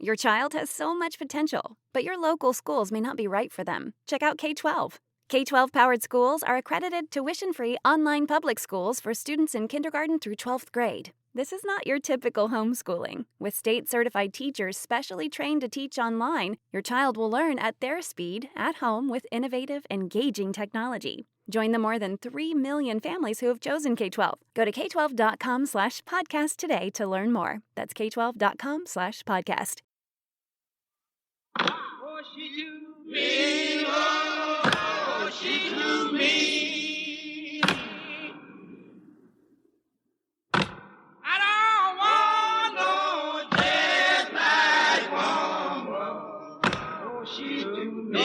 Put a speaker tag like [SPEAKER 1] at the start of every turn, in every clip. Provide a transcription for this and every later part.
[SPEAKER 1] Your child has so much potential, but your local schools may not be right for them. Check out K-12. K-12-powered schools are accredited tuition-free online public schools for students in kindergarten through 12th grade. This is not your typical homeschooling. With state-certified teachers specially trained to teach online, your child will learn at their speed, at home, with innovative, engaging technology. Join the more than 3 million families who have chosen K-12. Go to k12.com/podcast today to learn more. That's k12.com/podcast.
[SPEAKER 2] Oh, she do me, oh, she do me. I don't want no dead black woman. Oh, she do me,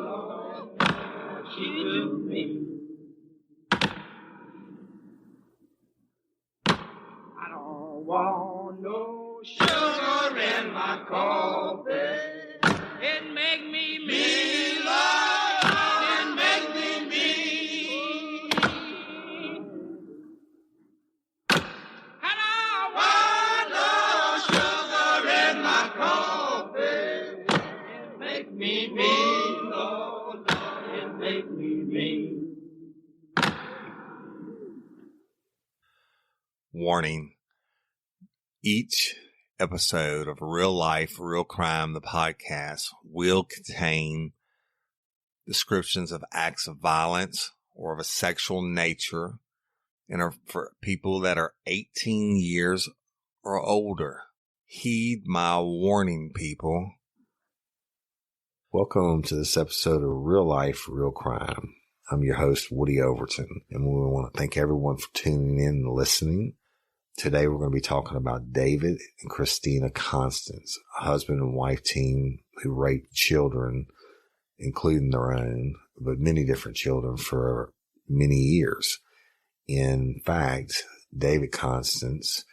[SPEAKER 2] oh, she do me. I don't want no sugar in my coffee. It make me mean, Lord, it make me mean. And I want no sugar in my coffee. It make me mean, Lord, it make me mean.
[SPEAKER 3] Warning. Each episode of Real Life, Real Crime, the podcast, will contain descriptions of acts of violence or of a sexual nature and are for people that are 18 years or older. Heed my warning, people. Welcome to this episode of Real Life, Real Crime. I'm your host, Woody Overton, and we want to thank everyone for tuning in and listening. Today, we're going to be talking about David and Christina Constance, a husband and wife team who raped children, including their own, but many different children for many years. In fact, David Constance,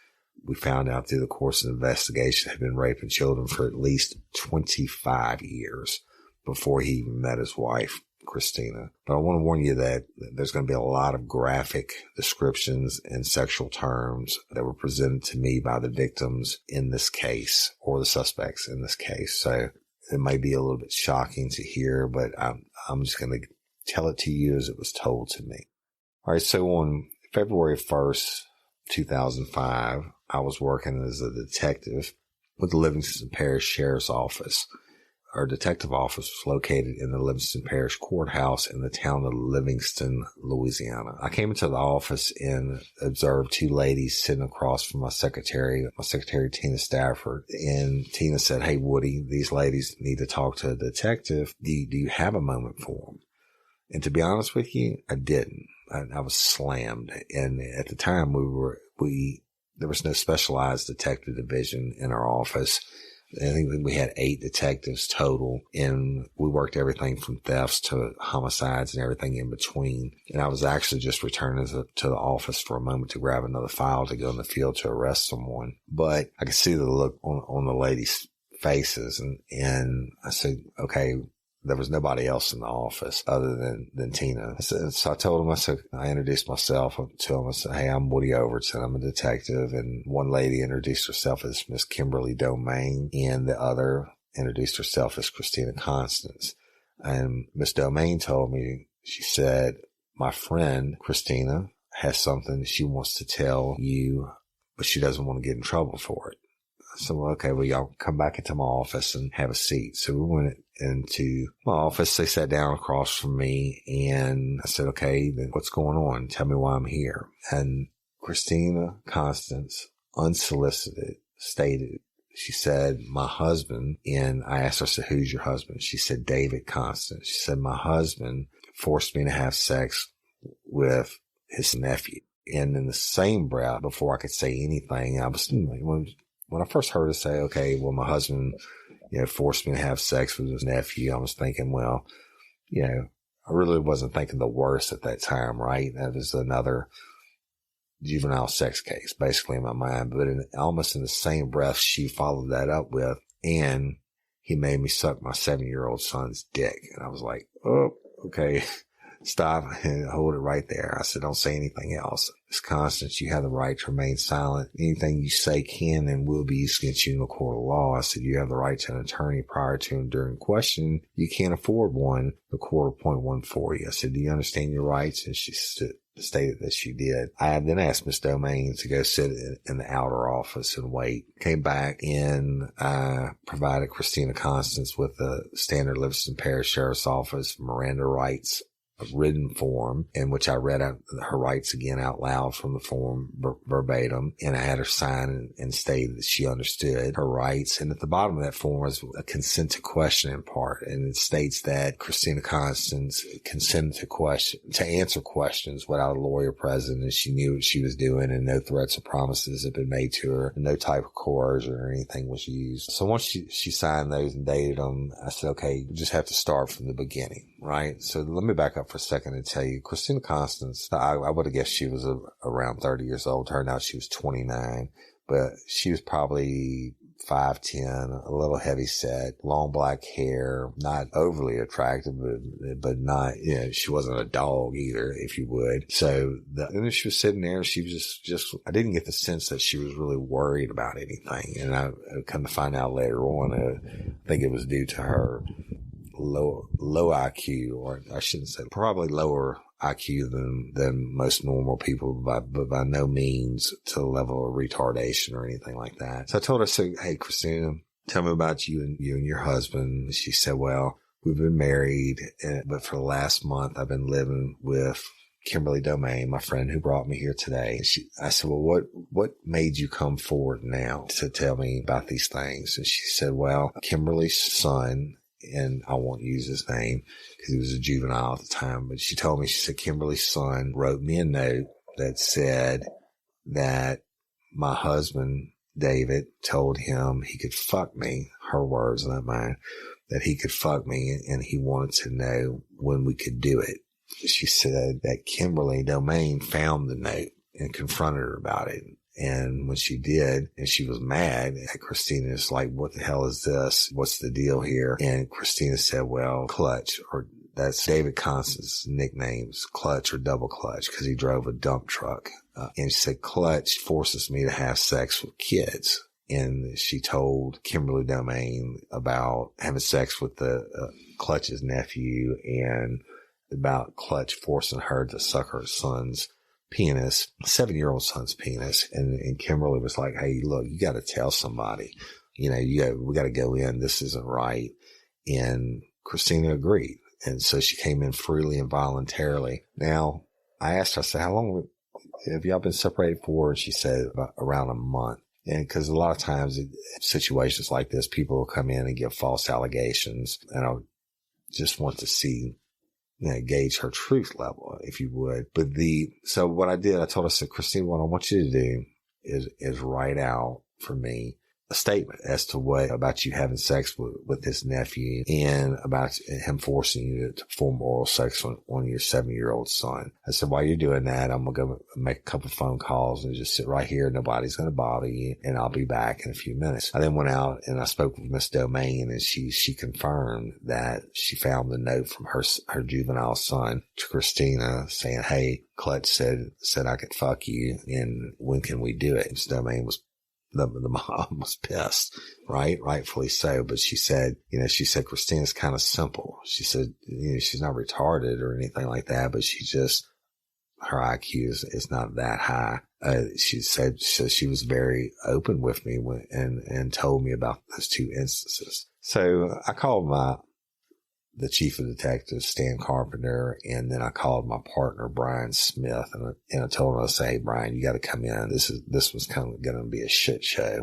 [SPEAKER 3] we found out through the course of the investigation, had been raping children for at least 25 years before he even met his wife, Christina. But I want to warn you that there's going to be a lot of graphic descriptions and sexual terms that were presented to me by the victims in this case, or the suspects in this case. So it may be a little bit shocking to hear, but I'm just going to tell it to you as it was told to me. All right. So on February 1st, 2005, I was working as a detective with the Livingston Parish Sheriff's Office. Our detective office was located in the Livingston Parish Courthouse in the town of Livingston, Louisiana. I came into the office and observed two ladies sitting across from my secretary, Tina Stafford. And Tina said, "Hey, Woody, these ladies need to talk to a detective. Do you have a moment for them?" And to be honest with you, I didn't. I was slammed. And at the time there was no specialized detective division in our office. I think we had 8 detectives total, and we worked everything from thefts to homicides and everything in between. And I was actually just returning to the office for a moment to grab another file to go in the field to arrest someone. But I could see the look on the ladies' faces, and I said, okay, there was nobody else in the office other than Tina. So I told him, I introduced myself to him. I said, "Hey, I'm Woody Overton. I'm a detective." And one lady introduced herself as Miss Kimberly Domain, and the other introduced herself as Christina Constance. And Miss Domain told me, she said, "My friend Christina has something she wants to tell you, but she doesn't want to get in trouble for it." So, okay, well, y'all come back into my office and have a seat. So we went into my office. They sat down across from me, and I said, "Okay, then what's going on? Tell me why I'm here." And Christina Constance, unsolicited, stated, she said, "My husband," and I asked her, I said, "Who's your husband?" She said, "David Constance." She said, "My husband forced me to have sex with his nephew." And in the same breath, before I could say anything, I was, when I first heard her say, "Okay, well, my husband, forced me to have sex with his nephew," I was thinking, well, I really wasn't thinking the worst at that time, right? That was another juvenile sex case, basically, in my mind. But almost in the same breath, she followed that up with, "And he made me suck my 7-year-old son's dick." And I was like, oh, okay. Stop and hold it right there. I said, don't say anything else. Miss Constance, you have the right to remain silent. Anything you say can and will be used against you in a court of law. I said, you have the right to an attorney prior to and during questioning. You can't afford one. The court will appoint one for you. I said, do you understand your rights? And she stated that she did. I then asked Miss Domain to go sit in the outer office and wait. Came back and provided Christina Constance with a standard Livingston Parish Sheriff's Office Miranda rights written form, in which I read out her rights again out loud from the form verbatim, and I had her sign and state that she understood her rights. And at the bottom of that form was a consent to questioning part, and it states that Christina Constance consented to answer questions without a lawyer present, and she knew what she was doing, and no threats or promises had been made to her, and no type of coercion or anything was used. So once she signed those and dated them, I said, okay, you just have to start from the beginning, right? So let me back up for a second and tell you, Christina Constance, I would have guessed she was around 30 years old. Turned out she was 29, but she was probably 5'10", a little heavy set, long black hair, not overly attractive, but not, she wasn't a dog either, if you would. So and she was sitting there, she was just, I didn't get the sense that she was really worried about anything. And I come to find out later on, I think it was due to her low IQ, or I shouldn't say, probably lower IQ than most normal people, but by no means to the level of retardation or anything like that. So I told her, hey, Christina, tell me about you and your husband. She said, well, we've been married, but for the last month I've been living with Kimberly Domain, my friend who brought me here today. I said, well, what made you come forward now to tell me about these things? And she said, well, Kimberly's son, and I won't use his name because he was a juvenile at the time, but she told me, she said, Kimberly's son wrote me a note that said that my husband, David, told him he could fuck me, her words, not mine, that he could fuck me, and he wanted to know when we could do it. She said that Kimberly Domain found the note and confronted her about it. And when she did, and she was mad at Christina, it's like, what the hell is this? What's the deal here? And Christina said, well, Clutch, or that's David Constance's nicknames, Clutch or Double Clutch, because he drove a dump truck. And she said, Clutch forces me to have sex with kids. And she told Kimberly Domain about having sex with Clutch's nephew, and about Clutch forcing her to suck her son's penis, 7-year-old son's penis. And Kimberly was like, hey, look, you got to tell somebody, we got to go in. This isn't right. And Christina agreed. And so she came in freely and voluntarily. Now I asked her, I said, how long have y'all been separated for? And she said about around a month. And because a lot of times in situations like this, people will come in and give false allegations, and I just want to see, gauge her truth level, if you would. But so what I did, I told her, I said, Christine, what I want you to do is write out for me a statement as to what about you having sex with this nephew, and about him forcing you to perform oral sex on your 7-year-old son. I said, while you're doing that, I'm going to go make a couple of phone calls and just sit right here. Nobody's going to bother you, and I'll be back in a few minutes. I then went out and I spoke with Miss Domain, and she confirmed that she found the note from her juvenile son to Christina saying, hey, Clutch said I could fuck you, and when can we do it? Miss Domain was, the mom was pissed, right? Rightfully so. But she said, Christina's kind of simple. She said, she's not retarded or anything like that, but her IQ is not that high. She said, so she was very open with me and told me about those two instances. So I called the chief of detectives, Stan Carpenter, and then I called my partner, Brian Smith, and I told him, I said, hey, Brian, you got to come in. This was kind of going to be a shit show.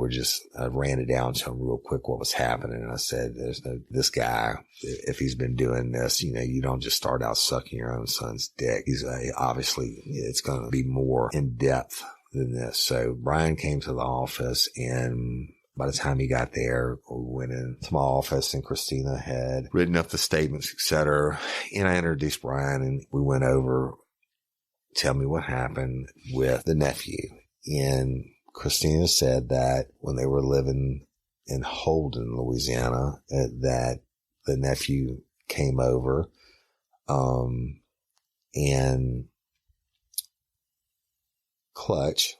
[SPEAKER 3] I ran it down to him real quick what was happening. And I said, this guy, if he's been doing this, you don't just start out sucking your own son's dick. He's obviously, it's going to be more in depth than this. So Brian came to the office, and by the time he got there, we went into my office, and Christina had written up the statements, etc. And I introduced Brian, and we went over, tell me what happened with the nephew. And Christina said that when they were living in Holden, Louisiana, that the nephew came over, And Clutch,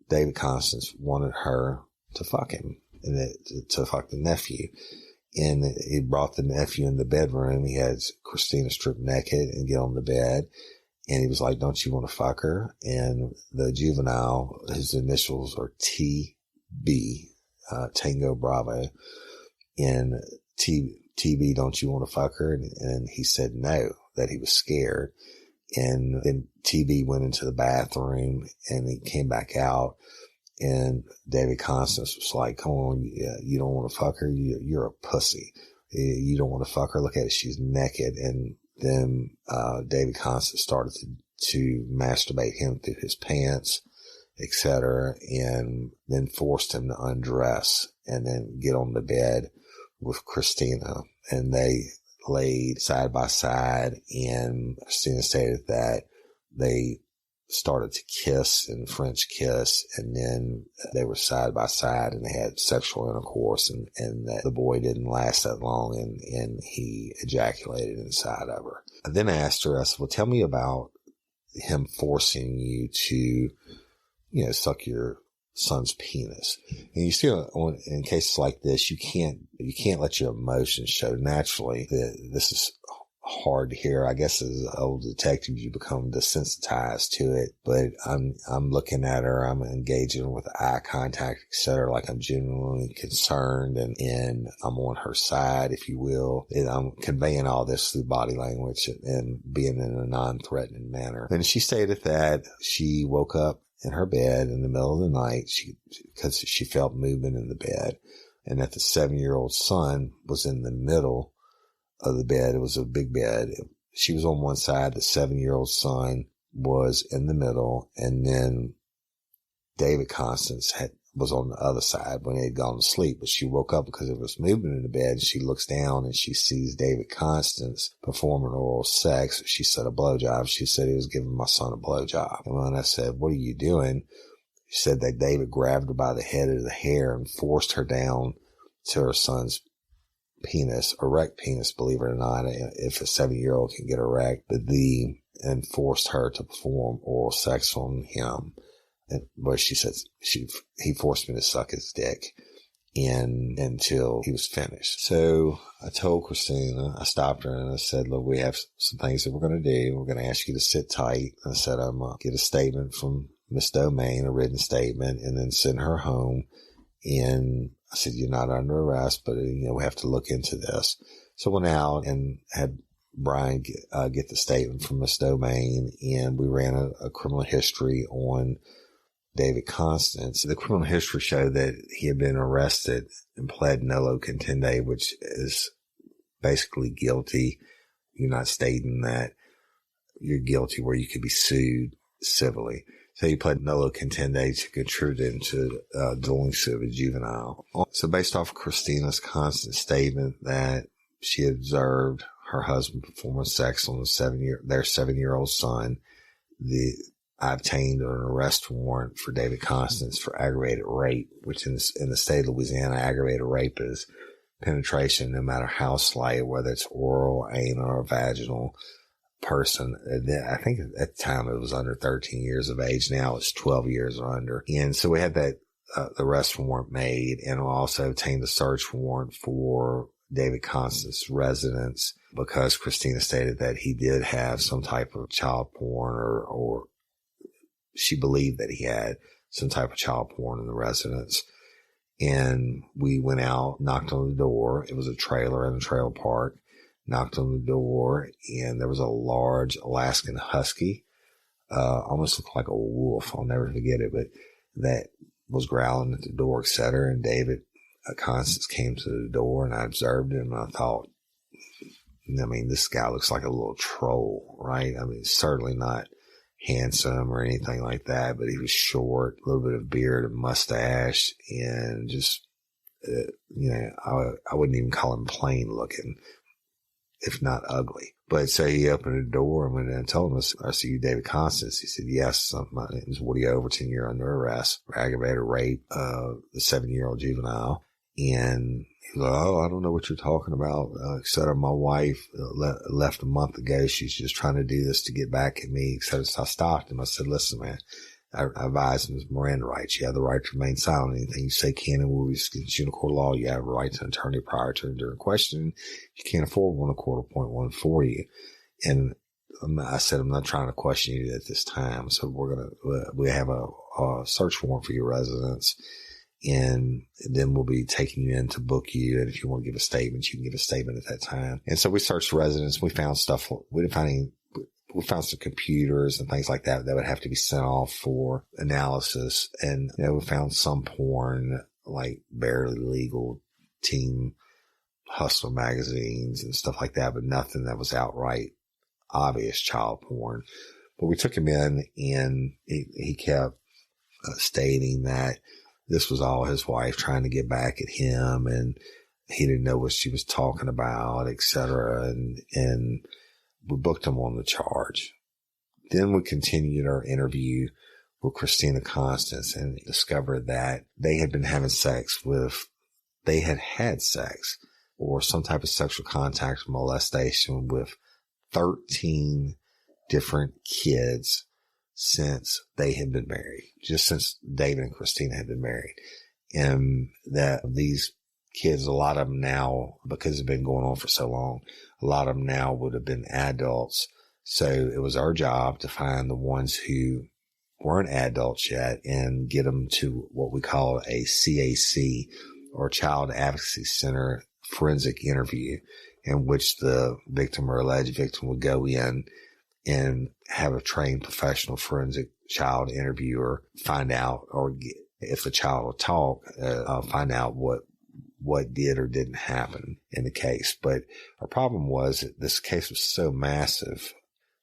[SPEAKER 3] David Constance, wanted her to fuck him and to fuck the nephew. And he brought the nephew in the bedroom. He had Christina stripped naked and get on the bed. And he was like, don't you want to fuck her? And the juvenile, his initials are TB, Tango Bravo. And TB, don't you want to fuck her? And he said no, that he was scared. And then TB went into the bathroom and he came back out. And David Constance was like, come on, you don't want to fuck her? You're a pussy. You don't want to fuck her? Look at it. She's naked. And then David Constance started to masturbate him through his pants, etc., and then forced him to undress and then get on the bed with Christina. And they laid side by side, and Christina stated that they started to kiss and French kiss, and then they were side by side and they had sexual intercourse, and that the boy didn't last that long, and he ejaculated inside of her. I then asked her, I said, well, tell me about him forcing you to, suck your son's penis. And you see, in cases like this, you can't let your emotions show naturally. This is hard to hear. I guess as an old detective, you become desensitized to it, but I'm looking at her, I'm engaging with eye contact, etc., like I'm genuinely concerned and I'm on her side, if you will. And I'm conveying all this through body language and being in a non-threatening manner. And she stated that she woke up in her bed in the middle of the night because she felt movement in the bed, and that the 7-year-old son was in the middle of the bed. It was a big bed. She was on one side. The 7-year-old son was in the middle. And then David Constance was on the other side when they had gone to sleep. But she woke up because there was movement in the bed. And she looks down and she sees David Constance performing oral sex. She said a blowjob. She said he was giving my son a blowjob. And when I said, what are you doing? She said that David grabbed her by the head of the hair and forced her down to her son's penis, erect penis, believe it or not, if a 7-year-old can get erect, and forced her to perform oral sex on him. And where she said he forced me to suck his dick until he was finished. So I told Christina, I stopped her and I said, look, we have some things that we're going to do. We're going to ask you to sit tight. I said, I'm going to get a statement from Miss Domain, a written statement, and then send her home. And I said, you're not under arrest, but, we have to look into this. So I went out and had Brian get the statement from Miss Domain, and we ran a criminal history on David Constance. The criminal history showed that he had been arrested and pled nolo contendere, which is basically guilty. You're not stating that you're guilty where you could be sued civilly. So he pled nolo contendere to contribute into delinquency of a juvenile. So based off of Christina Constance's statement that she observed her husband performing sex on their 7-year-old son, I obtained an arrest warrant for David Constance for aggravated rape, which in the state of Louisiana, aggravated rape is penetration, no matter how slight, whether it's oral, anal, or vaginal person. I think at the time it was under 13 years of age. Now it's 12 years or under. And so we had that the arrest warrant made, and we also obtained a search warrant for David Constance's residence because Christina stated that he did have some type of child porn or she believed that he had some type of child porn in the residence. And we went out, knocked on the door. It was a trailer in a trailer park. Knocked on the door, and there was a large Alaskan husky, almost looked like a wolf. I'll never forget it, but that was growling at the door, etc. And David Constance came to the door, and I observed him, and I thought, this guy looks like a little troll, right? Certainly not handsome or anything like that, but he was short, a little bit of beard and mustache, and just, I wouldn't even call him plain looking, if not ugly. But so he opened the door, and when I told him, I see you, David Constance. He said, yes, my name is Woody Overton. You're under arrest for aggravated rape of the 7-year-old juvenile. And he's like, oh, I don't know what you're talking about, et cetera. My wife left a month ago. She's just trying to do this to get back at me, et cetera. So I stopped him. I said, listen, man, I advised him his Miranda rights. You have the right to remain silent. Anything you say can and will be against you in a court of law. You have a right to an attorney prior to and during questioning. You can't afford one, a court will appoint one for you. And I said, I'm not trying to question you at this time. So we have a search warrant for your residence. And then we'll be taking you in to book you. And if you want to give a statement, you can give a statement at that time. And so we searched the residence. We found stuff. We found some computers and things like that would have to be sent off for analysis. And, we found some porn, like barely legal teen hustler magazines and stuff like that, but nothing that was outright obvious child porn. But we took him in and he kept stating that this was all his wife trying to get back at him, and he didn't know what she was talking about, et cetera. And we booked him on the charge. Then we continued our interview with Christina Constance and discovered that they had been having sex they had had sex or some type of sexual contact or molestation with 13 different kids since they had been married, just since David and Christina had been married. And that these kids, a lot of them now, because it's been going on for so long, a lot of them now would have been adults. So it was our job to find the ones who weren't adults yet and get them to what we call a CAC, or Child Advocacy Center forensic interview, in which the victim or alleged victim would go in and have a trained professional forensic child interviewer find out, or if the child will talk, find out what did or didn't happen in the case. But our problem was that this case was so massive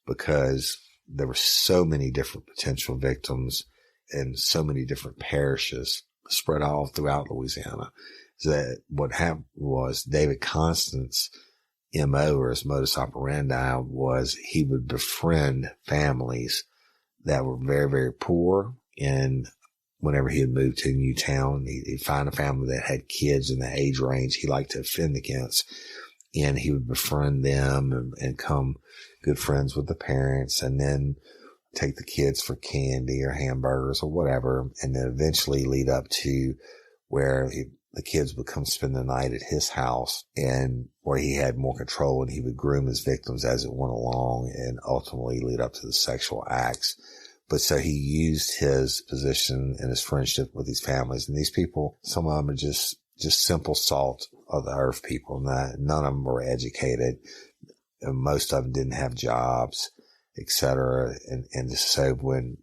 [SPEAKER 3] because there were so many different potential victims and so many different parishes spread all throughout Louisiana, that what happened was David Constance MO, or his modus operandi, was he would befriend families that were very, very poor. And whenever he had moved to a new town, he'd find a family that had kids in the age range he liked to offend against. And he would befriend them and become good friends with the parents, and then take the kids for candy or hamburgers or whatever. And then eventually lead up to where the kids would come spend the night at his house, and where he had more control, and he would groom his victims as it went along and ultimately lead up to the sexual acts. But so he used his position and his friendship with these families. And these people, some of them are just simple salt of the earth people. None of them were educated. And most of them didn't have jobs, et cetera. And so when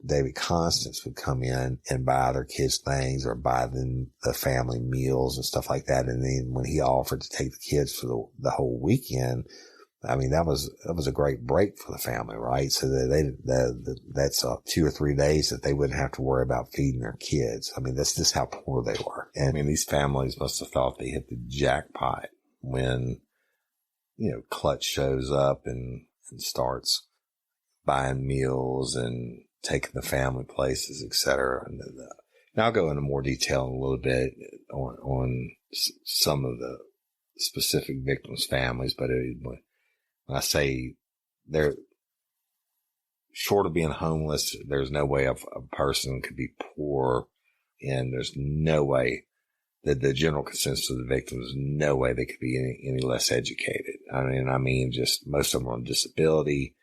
[SPEAKER 3] David Constance would come in and buy their kids things or buy them the family meals and stuff like that, and then when he offered to take the kids for the whole weekend, I mean, that was a great break for the family, right? So that that's 2 or 3 days that they wouldn't have to worry about feeding their kids. I mean, that's just how poor they were. And I mean, these families must have thought they hit the jackpot when, Clutch shows up and starts buying meals and taking the family places, et cetera. And I'll go into more detail in a little bit on some of the specific victims' families, but when I say they're short of being homeless, there's no way a person could be poor, and there's no way that the general consensus of the victims, there's no way they could be any less educated. I mean, just most of them were on disability.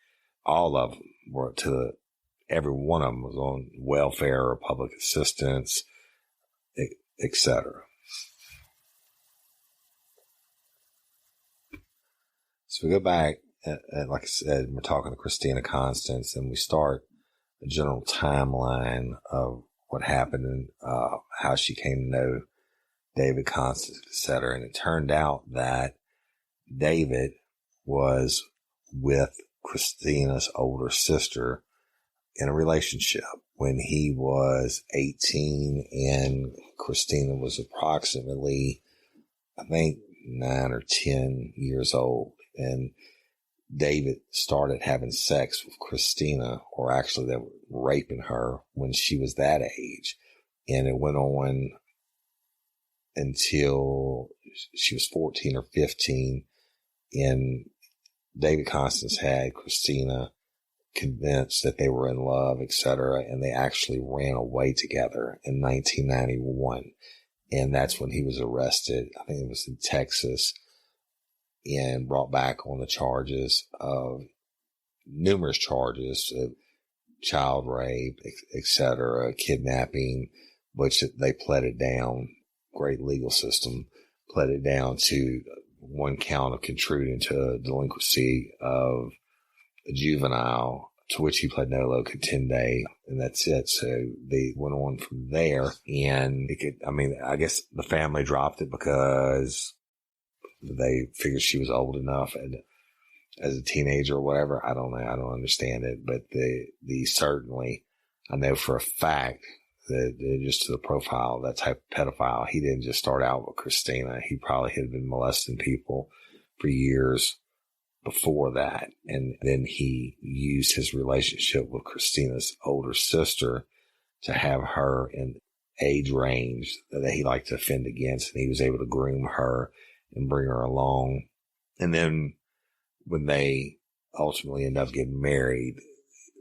[SPEAKER 3] All of them were every one of them was on welfare or public assistance, et cetera. So we go back, and like I said, we're talking to Christina Constance, and we start a general timeline of what happened and how she came to know David Constance, et cetera. And it turned out that David was with Christina's older sister in a relationship when he was 18 and Christina was approximately, I think, 9 or 10 years old. And David started having sex with Christina, or actually they were raping her when she was that age. And it went on until she was 14 or 15. And David Constance had Christina convinced that they were in love, etc. And they actually ran away together in 1991. And that's when he was arrested. I think it was in Texas, and brought back on the charges of numerous charges of child rape, etc., kidnapping, which they pled it down. Great legal system pled it down to one count of contributing to a delinquency of a juvenile, to which he pled no low contendere, and that's it. So they went on from there, and I guess the family dropped it because they figured she was old enough and as a teenager or whatever. I don't know. I don't understand it, but the certainly, I know for a fact that just to the profile of that type of pedophile, he didn't just start out with Christina. He probably had been molesting people for years before that. And then he used his relationship with Christina's older sister to have her in age range that he liked to offend against. And he was able to groom her and bring her along. And then when they ultimately ended up getting married,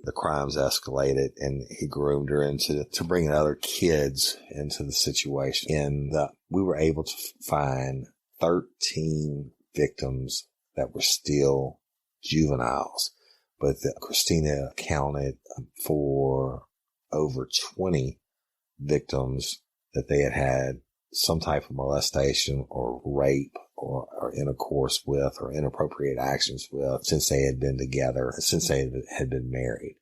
[SPEAKER 3] the crimes escalated, and he groomed her to bringing other kids into the situation. And we were able to find 13 victims that were still juveniles, but Christina accounted for over 20 victims that they had some type of molestation or rape or intercourse with or inappropriate actions with since they had been together, since they had been married.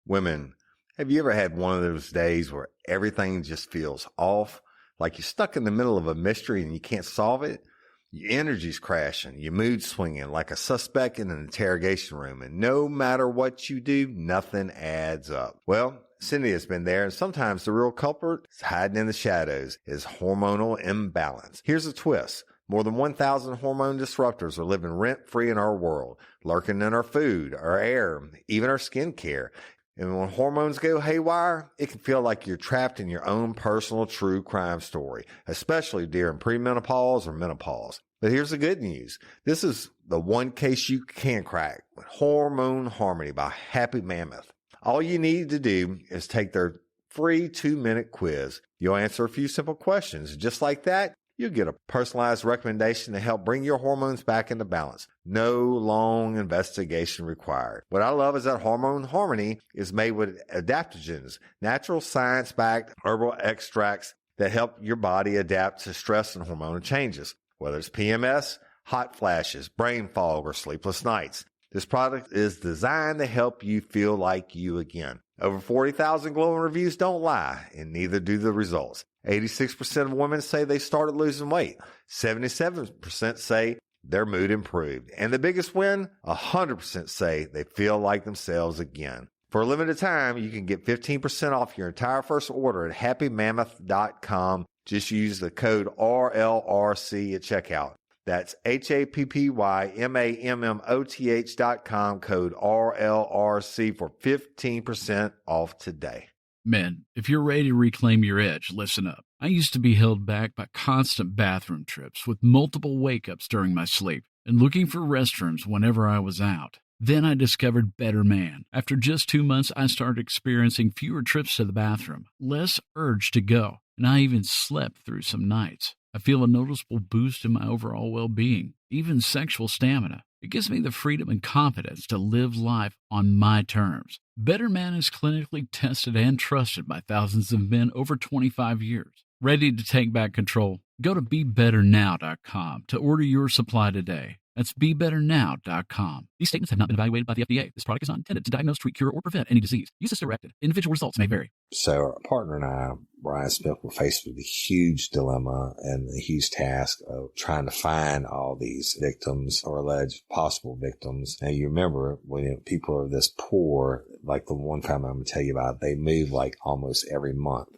[SPEAKER 4] Women, have you ever had one of those days where everything just feels off? Like you're stuck in the middle of a mystery and you can't solve it? Your energy's crashing, your mood's swinging like a suspect in an interrogation room, and no matter what you do, nothing adds up. Well, Cindy has been there, and sometimes the real culprit is hiding in the shadows, is hormonal imbalance. Here's a twist. More than 1,000 hormone disruptors are living rent-free in our world, lurking in our food, our air, even our skincare. And when hormones go haywire, it can feel like you're trapped in your own personal true crime story, especially during premenopause or menopause. But here's the good news. This is the one case you can crack with Hormone Harmony by Happy Mammoth. All you need to do is take their free 2-minute quiz. You'll answer a few simple questions. Just like that, you'll get a personalized recommendation to help bring your hormones back into balance. No long investigation required. What I love is that Hormone Harmony is made with adaptogens, natural science-backed herbal extracts that help your body adapt to stress and hormonal changes, whether it's PMS, hot flashes, brain fog, or sleepless nights. This product is designed to help you feel like you again. Over 40,000 glowing reviews don't lie, and neither do the results. 86% of women say they started losing weight. 77% say their mood improved. And the biggest win, 100% say they feel like themselves again. For a limited time, you can get 15% off your entire first order at happymammoth.com. Just use the code RLRC at checkout. That's happymammoth.com, code RLRC for 15% off today.
[SPEAKER 5] Men, if you're ready to reclaim your edge, listen up. I used to be held back by constant bathroom trips with multiple wake-ups during my sleep and looking for restrooms whenever I was out. Then I discovered Better Man. After just 2 months, I started experiencing fewer trips to the bathroom, less urge to go, and I even slept through some nights. I feel a noticeable boost in my overall well-being, even sexual stamina. It gives me the freedom and confidence to live life on my terms. Better Man is clinically tested and trusted by thousands of men over 25 years. Ready to take back control? Go to BeBetterNow.com to order your supply today. That's BeBetterNow.com. These statements have not been evaluated by the FDA. This product is not intended to diagnose, treat, cure, or prevent any disease. Use as directed. Individual results may vary.
[SPEAKER 3] So our partner and I, Brian Smith, were faced with a huge dilemma and a huge task of trying to find all these victims or alleged possible victims. Now, you remember when people are this poor, like the one family I'm going to tell you about, they move like almost every month.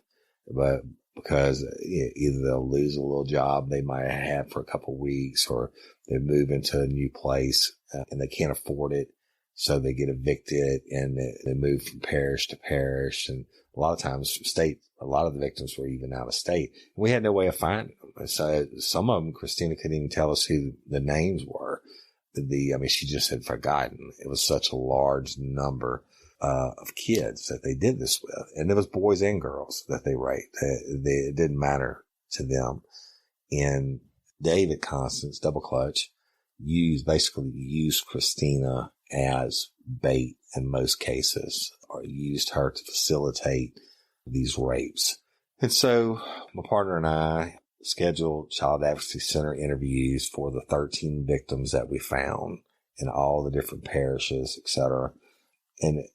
[SPEAKER 3] But because either they'll lose a little job they might have had for a couple of weeks, or they move into a new place and they can't afford it. So they get evicted and they move from parish to parish. And a lot of times a lot of the victims were even out of state. We had no way of finding them. So some of them, Christina couldn't even tell us who the names were. She just had forgotten. It was such a large number of kids that they did this with. And it was boys and girls that they raped. It didn't matter to them. And David Constance, Double Clutch, used Christina as bait in most cases, or used her to facilitate these rapes. And so my partner and I scheduled Child Advocacy Center interviews for the 13 victims that we found in all the different parishes, etc. And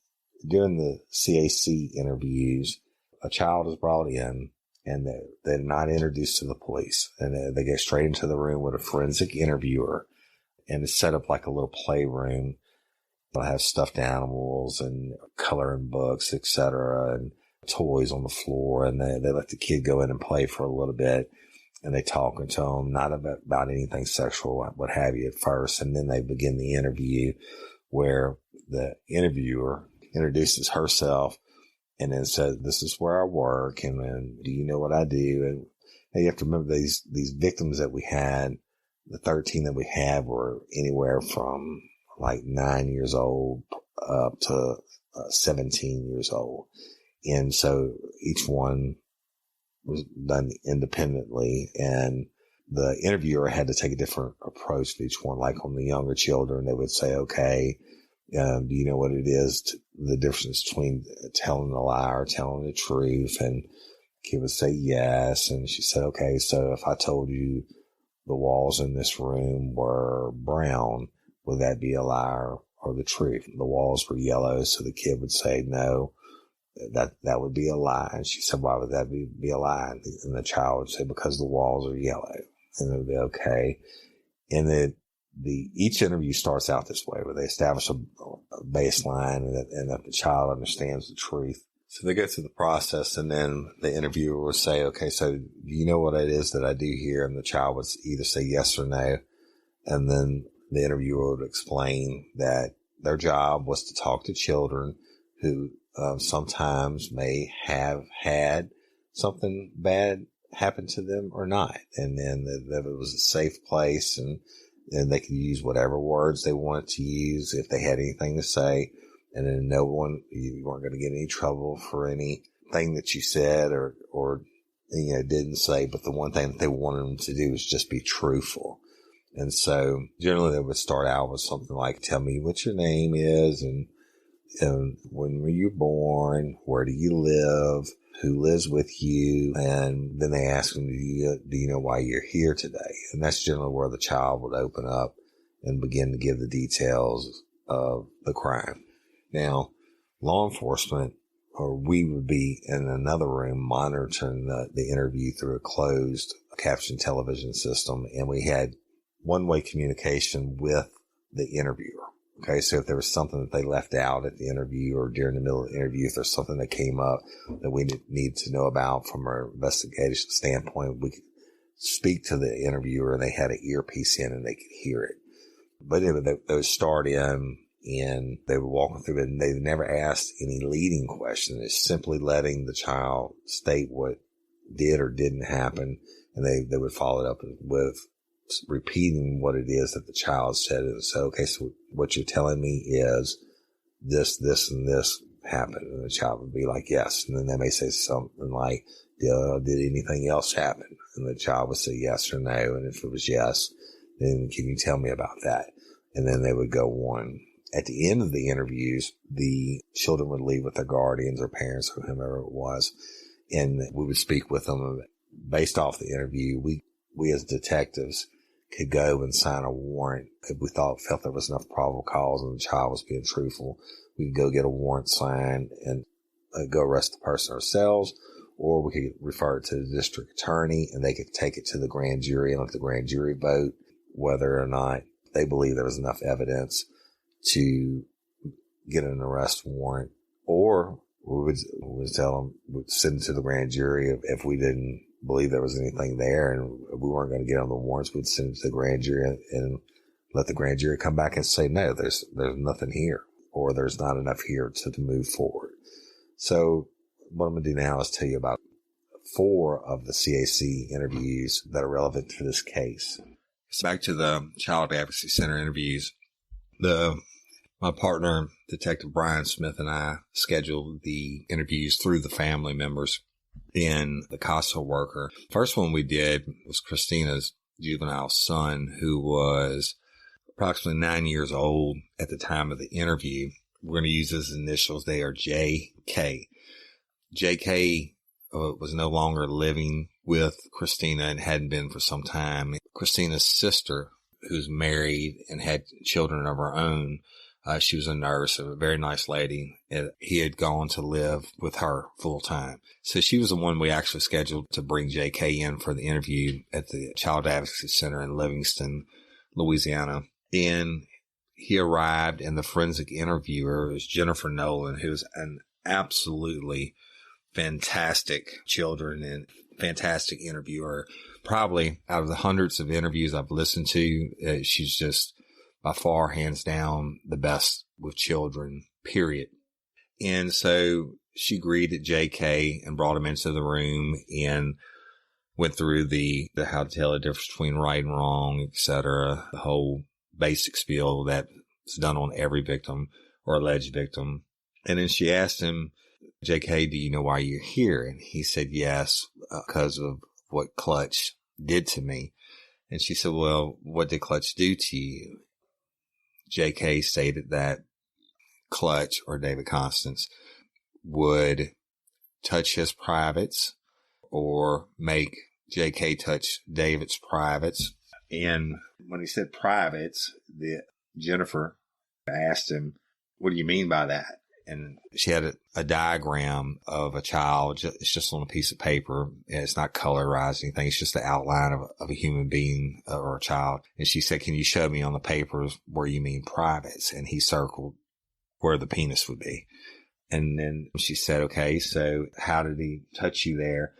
[SPEAKER 3] during the CAC interviews, a child is brought in and they're not introduced to the police. And they get straight into the room with a forensic interviewer, and it's set up like a little playroom. They'll have stuffed animals and coloring books, etc., and toys on the floor. And they let the kid go in and play for a little bit. And they talking to them, not about anything sexual, what have you, at first. And then they begin the interview where the interviewer introduces herself and then says, "This is where I work. And then, do you know what I do?" And you have to remember these victims that we had, the 13 that we had, were anywhere from like 9 years old up to 17 years old. And so each one was done independently, and the interviewer had to take a different approach to each one. Like on the younger children, they would say, "Okay, do you know what it is, the difference between telling a lie or telling the truth?" And the kid would say yes. And she said, "Okay, so if I told you the walls in this room were brown, would that be a lie or the truth?" The walls were yellow. So the kid would say, "No, that would be a lie." And she said, "Why would that be a lie?" And the child would say, "Because the walls are yellow." And it would be okay. And then each interview starts out this way, where they establish a baseline and that the child understands the truth. So they go through the process, and then the interviewer will say, "Okay, so do you know what it is that I do here?" And the child would either say yes or no. And then the interviewer would explain that their job was to talk to children who sometimes may have had something bad happen to them or not. And then that it was a safe place, and they could use whatever words they wanted to use if they had anything to say. And then you weren't going to get any trouble for anything that you said or didn't say. But the one thing that they wanted them to do was just be truthful. And so generally they would start out with something like, "Tell me what your name is, and when were you born? Where do you live? Who lives with you?" And then they ask them, do you know why you're here today? And that's generally where the child would open up and begin to give the details of the crime. Now, law enforcement, or we would be in another room monitoring the interview through a closed caption television system. And we had one-way communication with the interviewer. Okay, so if there was something that they left out at the interview or during the middle of the interview, if there's something that came up that we need to know about from an investigation standpoint, we could speak to the interviewer, and they had an earpiece in and they could hear it. But anyway, they would start in and they were walking through it, and they never asked any leading question. It's simply letting the child state what did or didn't happen, and they would follow it up with repeating what it is that the child said. And so, "Okay, so what you're telling me is this, and this happened." And the child would be like, "Yes." And then they may say something like, "Did anything else happen?" And the child would say yes or no. And if it was yes, then can you tell me about that? And then they would go on. At the end of the interviews, the children would leave with their guardians or parents or whomever it was, and we would speak with them. Based off the interview, we as detectives could go and sign a warrant if we felt there was enough probable cause and the child was being truthful. We could go get a warrant signed and go arrest the person ourselves, or we could refer it to the district attorney, and they could take it to the grand jury and let the grand jury vote whether or not they believe there was enough evidence to get an arrest warrant. Or we would tell them, we'd send it to the grand jury if we didn't believe there was anything there and we weren't going to get on the warrants. We'd send it to the grand jury and let the grand jury come back and say, "No, there's nothing here," or "There's not enough here to move forward." So what I'm going to do now is tell you about 4 of the CAC interviews that are relevant to this case. So back to the Child Advocacy Center interviews. My partner, Detective Brian Smith, and I scheduled the interviews through the family members and the CASA worker. First one we did was Christina's juvenile son, who was approximately 9 years old at the time of the interview. We're going to use his initials. They are JK. JK was no longer living with Christina and hadn't been for some time. Christina's sister, who's married and had children of her own, she was a nurse, a very nice lady. He had gone to live with her full time. So she was the one we actually scheduled to bring JK in for the interview at the Child Advocacy Center in Livingston, Louisiana. And he arrived, and the forensic interviewer was Jennifer Nolan, who was an absolutely fantastic children and fantastic interviewer. Probably out of the hundreds of interviews I've listened to, she's just by far, hands down, the best with children, period. And so she greeted JK and brought him into the room and went through the how to tell the difference between right and wrong, etc. The whole basic spiel that's done on every victim or alleged victim. And then she asked him, JK, do you know why you're here? And he said, yes, because of what Clutch did to me. And she said, well, what did Clutch do to you? JK stated that Clutch, or David Constance, would touch his privates or make JK touch David's privates. And when he said privates, Jennifer asked him, what do you mean by that? And she had a diagram of a child. It's just on a piece of paper. It's not colorized or anything. It's just the outline of a human being or a child. And she said, can you show me on the papers where you mean privates? And he circled where the penis would be. And then she said, okay, so how did he touch you there?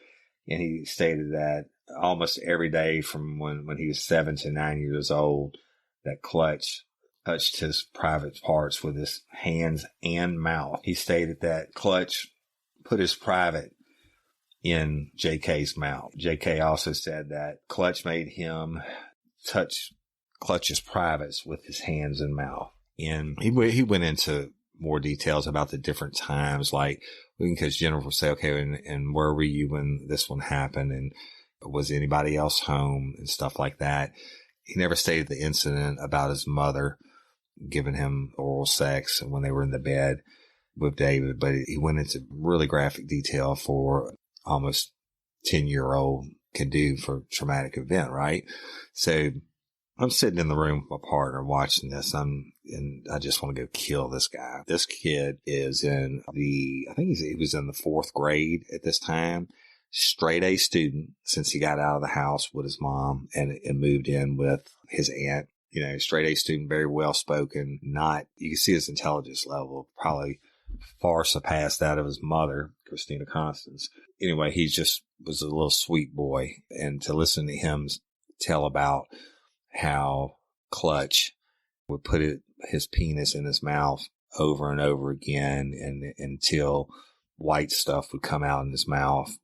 [SPEAKER 3] And he stated that almost every day from when he was 7 to 9 years old, that Clutch touched his private parts with his hands and mouth. He stated that Clutch put his private in JK's mouth. JK also said that Clutch made him touch Clutch's privates with his hands and mouth. And he went into more details about the different times, like because Jennifer would say, okay, and where were you when this one happened? And was anybody else home and stuff like that? He never stated the incident about his mother giving him oral sex when they were in the bed with David, but he went into really graphic detail for almost 10-year-old can do for traumatic event, right? So I'm sitting in the room with my partner watching this, and I just want to go kill this guy. This kid is I think he was in the 4th grade at this time, straight A student since he got out of the house with his mom and moved in with his aunt. You know, straight A student, very well spoken, you can see his intelligence level probably far surpassed that of his mother, Christina Constance. Anyway, he just was a little sweet boy. And to listen to him tell about how Clutch would put his penis in his mouth over and over again and until white stuff would come out in his mouth.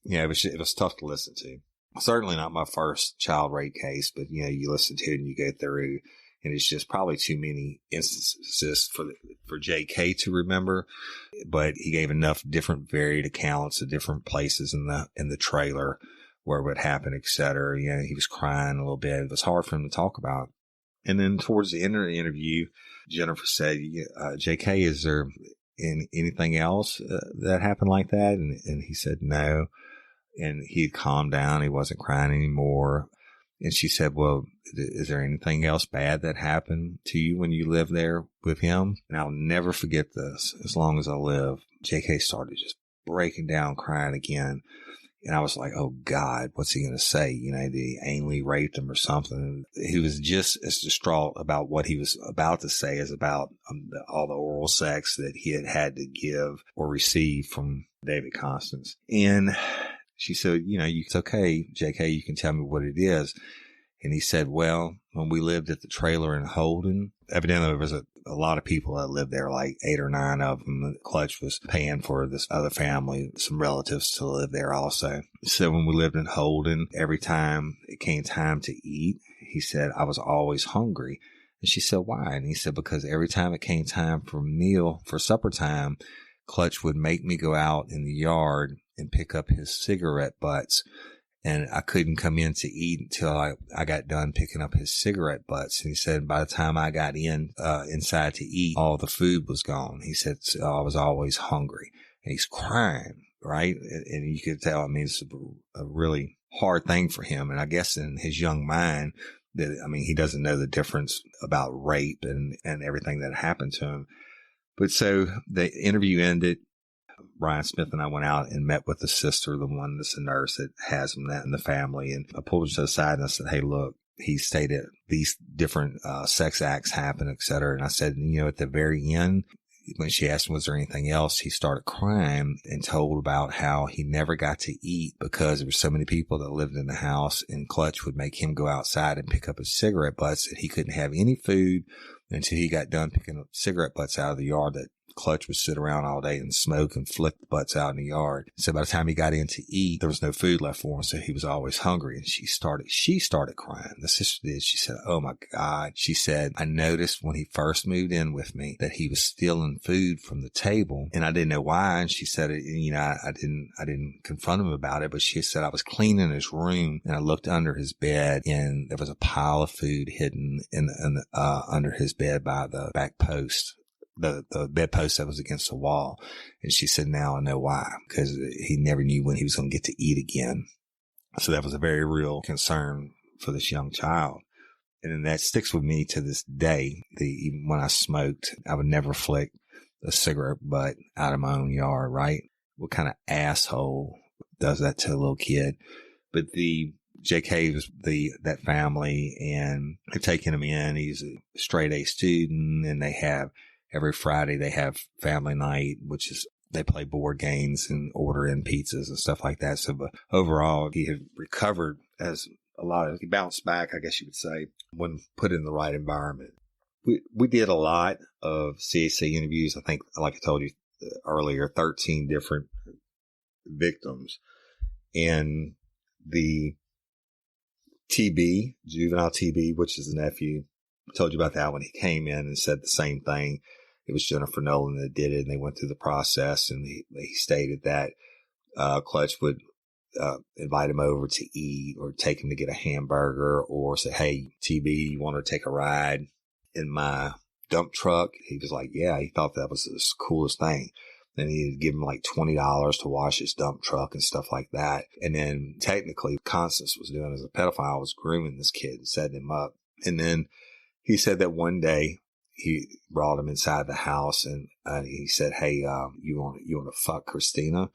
[SPEAKER 3] Yeah, it was tough to listen to. Certainly not my first child rape case, but you listen to it and you go through, and it's just probably too many instances for JK to remember. But he gave enough different varied accounts of different places in the trailer where it would happen, etc. He was crying a little bit. It was hard for him to talk about. And then towards the end of the interview, Jennifer said, JK, is there anything else that happened like that? And he said no. And he had calmed down. He wasn't crying anymore. And she said, well, is there anything else bad that happened to you when you lived there with him? And I'll never forget this as long as I live. JK started just breaking down, crying again. And I was like, oh God, what's he going to say? Did he anally raped him or something? He was just as distraught about what he was about to say as about all the oral sex that he had to give or receive from David Constance. And she said, it's okay, JK, you can tell me what it is. And he said, well, when we lived at the trailer in Holden, evidently there was a a lot of people that lived there, like 8 or 9 of them. Clutch was paying for this other family, some relatives to live there also. So when we lived in Holden, every time it came time to eat, he said, I was always hungry. And she said, why? And he said, because every time it came time for supper time, Clutch would make me go out in the yard and pick up his cigarette butts. And I couldn't come in to eat until I got done picking up his cigarette butts. And he said, by the time I got inside to eat, all the food was gone. He said, so I was always hungry. And he's crying, right? And you could tell, I mean, it's a really hard thing for him. And I guess in his young mind, he doesn't know the difference about rape and everything that happened to him. But so the interview ended. Brian Smith and I went out and met with the sister, the one that's a nurse that has him in the family. And I pulled her to the side and I said, hey, look, he stated these different sex acts happen, et cetera. And I said, at the very end, when she asked him, was there anything else? He started crying and told about how he never got to eat because there were so many people that lived in the house, and Clutch would make him go outside and pick up his cigarette butts, and he couldn't have any food until he got done picking up cigarette butts out of the yard that Clutch would sit around all day and smoke and flick the butts out in the yard. So by the time he got in to eat, there was no food left for him. So he was always hungry. And she started crying. The sister did. She said, oh my God. She said, I noticed when he first moved in with me that he was stealing food from the table, and I didn't know why. And she said, I didn't confront him about it, but she said, I was cleaning his room and I looked under his bed and there was a pile of food hidden under his bed by the back post. The bedpost that was against the wall. And she said, now I know why, because he never knew when he was going to get to eat again. So that was a very real concern for this young child. And then that sticks with me to this day. Even when I smoked, I would never flick a cigarette butt out of my own yard, right? What kind of asshole does that to a little kid? But JK was that family, and they're taking him in. He's a straight A student, and every Friday they have family night, which is they play board games and order in pizzas and stuff like that. So, but overall, he had recovered he bounced back, I guess you would say, when put in the right environment. We did a lot of CAC interviews. I think, like I told you earlier, 13 different victims. And the TB, juvenile TB, which is the nephew, I told you about that when he came in and said the same thing. It was Jennifer Nolan that did it, and they went through the process, and he stated that Clutch would invite him over to eat or take him to get a hamburger or say, hey, TB, you want to take a ride in my dump truck? He was like, yeah, he thought that was the coolest thing. Then he'd give him like $20 to wash his dump truck and stuff like that. And then technically Constance was doing as a pedophile, was grooming this kid and setting him up. And then he said that one day, he brought him inside the house and he said, hey, you want to fuck Christina?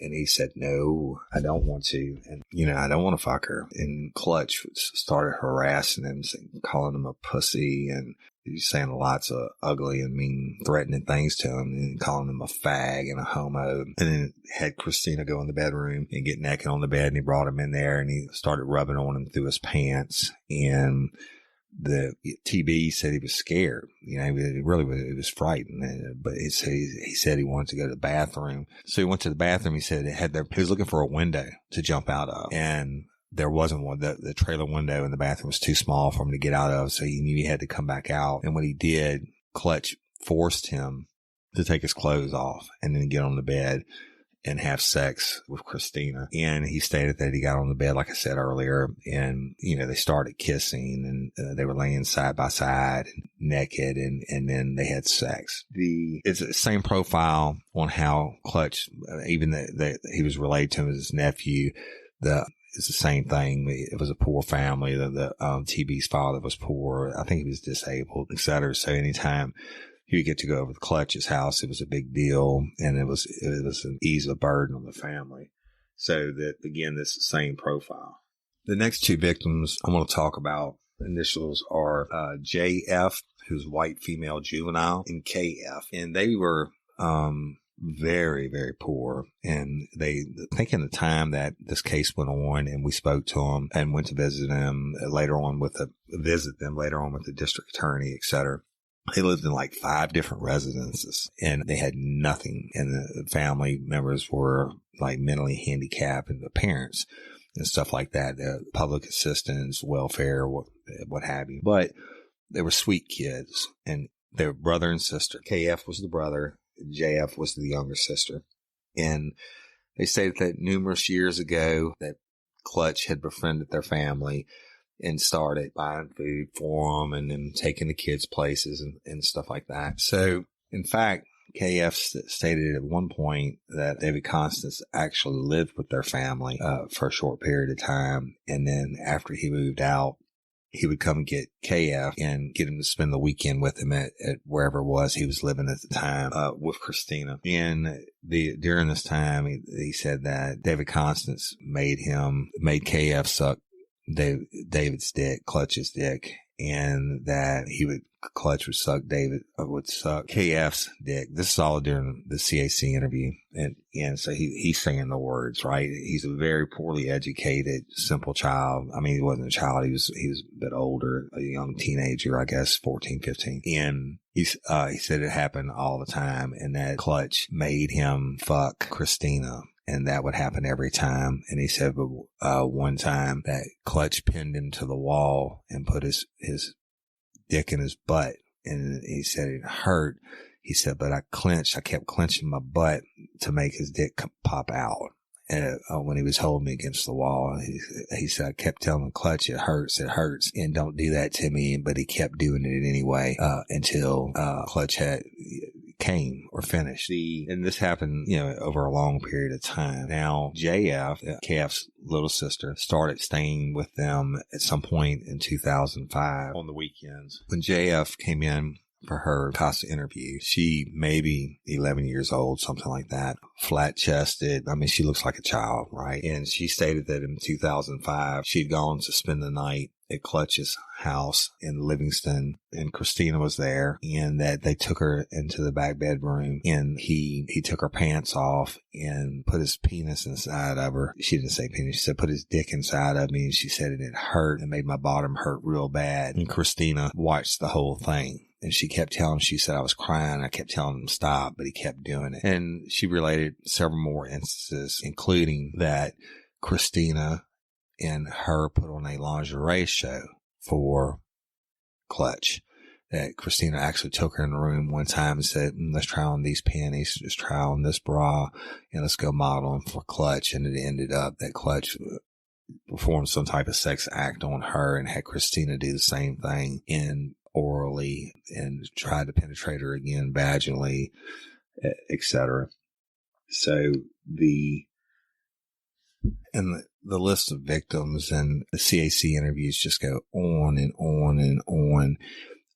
[SPEAKER 3] And he said, no, I don't want to. And, I don't want to fuck her. And Clutch started harassing him, calling him a pussy, and he's saying lots of ugly and mean, threatening things to him, and calling him a fag and a homo. And then had Christina go in the bedroom and get naked on the bed, and he brought him in there and he started rubbing on him through his pants. And the TB said he was scared. He was frightened, but he said he wanted to go to the bathroom. So he went to the bathroom. He said he was looking for a window to jump out of, and there wasn't one. The trailer window in the bathroom was too small for him to get out of. So he knew he had to come back out. And when he did, Clutch forced him to take his clothes off and then get on the bed and have sex with Christina. And he stated that he got on the bed, like I said earlier, and, they started kissing, and they were laying side by side and naked, and then they had sex. It's the same profile on how Clutch, even that he was related to him as his nephew, it's the same thing. It was a poor family. The TB's father was poor. I think he was disabled, et cetera. So anytime he would get to go over to Clutch's house, it was a big deal, and it was an ease of burden on the family. So that, again, it's the same profile. The next two victims I want to talk about, initials are JF, who's white female juvenile, and KF. And they were very, very poor. And I think in the time that this case went on and we spoke to them and went to visit them later on with the district attorney, et cetera, They lived in like 5 different residences and they had nothing. And the family members were like mentally handicapped and the parents and stuff like that, public assistance, welfare, what have you. But they were sweet kids and they were brother and sister. KF was the brother. JF was the younger sister. And they stated that numerous years ago that Clutch had befriended their family and started buying food for them and then taking the kids places and stuff like that. So, in fact, KF stated at one point that David Constance actually lived with their family for a short period of time. And then after he moved out, he would come and get KF and get him to spend the weekend with him at wherever it was he was living at the time with Christina. And during this time, he said that David Constance made KF suck David's dick, Clutch's dick, and that Clutch would suck KF's dick. This is all during the CAC interview. And so he's saying the words, right? He's a very poorly educated, simple child. I mean, he wasn't a child. He was a bit older, a young teenager, I guess, 14, 15. And he said it happened all the time and that Clutch made him fuck Christina. And that would happen every time. And he said, one time that Clutch pinned him to the wall and put his dick in his butt. And he said it hurt. He said, but I kept clenching my butt to make his dick pop out. And when he was holding me against the wall, he said, I kept telling him, Clutch, it hurts, and don't do that to me. But he kept doing it anyway, until, Clutch came or finished. And this happened, over a long period of time. Now, JF, KF's little sister, started staying with them at some point in 2005 on the weekends. When JF came in for her CASA interview, she maybe 11 years old, something like that, flat chested. I mean, she looks like a child, right? And she stated that in 2005, she'd gone to spend the night at Clutch's house in Livingston, and Christina was there, and that they took her into the back bedroom, and he took her pants off and put his penis inside of her. She didn't say penis, she said put his dick inside of me, and she said it hurt and made my bottom hurt real bad. And Christina watched the whole thing. And she kept telling him, she said, I was crying. I kept telling him to stop, but he kept doing it. And she related several more instances, including that Christina and her put on a lingerie show for Clutch. That Christina actually took her in the room one time and said, let's try on these panties, let's try on this bra, and let's go model them for Clutch. And it ended up that Clutch performed some type of sex act on her and had Christina do the same thing orally and tried to penetrate her again vaginally, etc. So the list of victims and the CAC interviews just go on and on and on.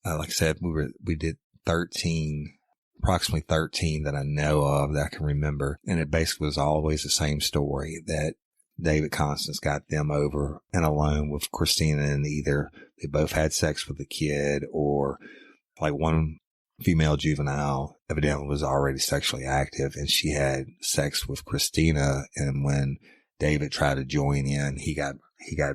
[SPEAKER 3] Like I said, we did approximately 13 that I know of that I can remember. And it basically was always the same story, that David Constance got them over and alone with Christina, and either they both had sex with the kid, or like one female juvenile evidently was already sexually active and she had sex with Christina. And when David tried to join in, he got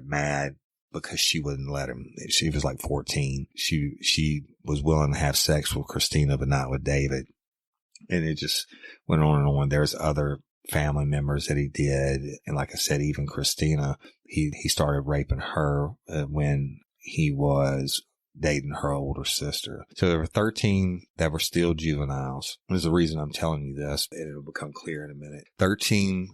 [SPEAKER 3] mad because she wouldn't let him. She was like 14. She was willing to have sex with Christina, but not with David. And it just went on and on. There's other family members that he did. And like I said, even Christina, he started raping her when he was dating her older sister. So there were 13 that were still juveniles. There's the reason I'm telling you this, and it'll become clear in a minute. 13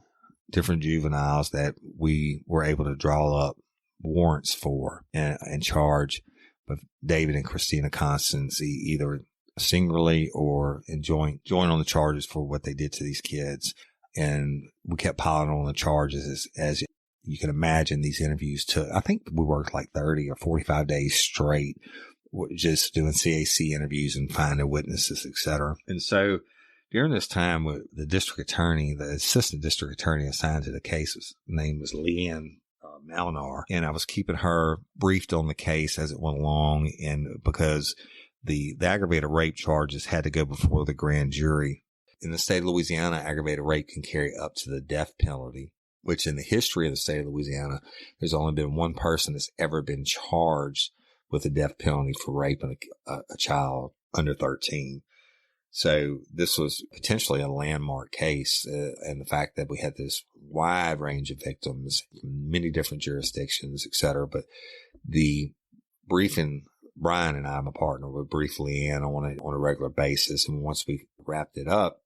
[SPEAKER 3] different juveniles that we were able to draw up warrants for and charge with David and Christina Constance, either singularly or in joint on the charges for what they did to these kids. And we kept piling on the charges as you can imagine. These interviews took, I think we worked like 30 or 45 days straight, just doing CAC interviews and finding witnesses, etc. And so during this time, the assistant district attorney assigned to the case, his name was Leanne Malinar, and I was keeping her briefed on the case as it went along. And because the aggravated rape charges had to go before the grand jury. In the state of Louisiana, aggravated rape can carry up to the death penalty, which in the history of the state of Louisiana, there's only been one person that's ever been charged with a death penalty for raping a child. under 13. So this was potentially a landmark case, and the fact that we had this wide range of victims from many different jurisdictions, et cetera. But the briefing, Brian and I, my partner, would brief Leanne on a regular basis. And once we wrapped it up,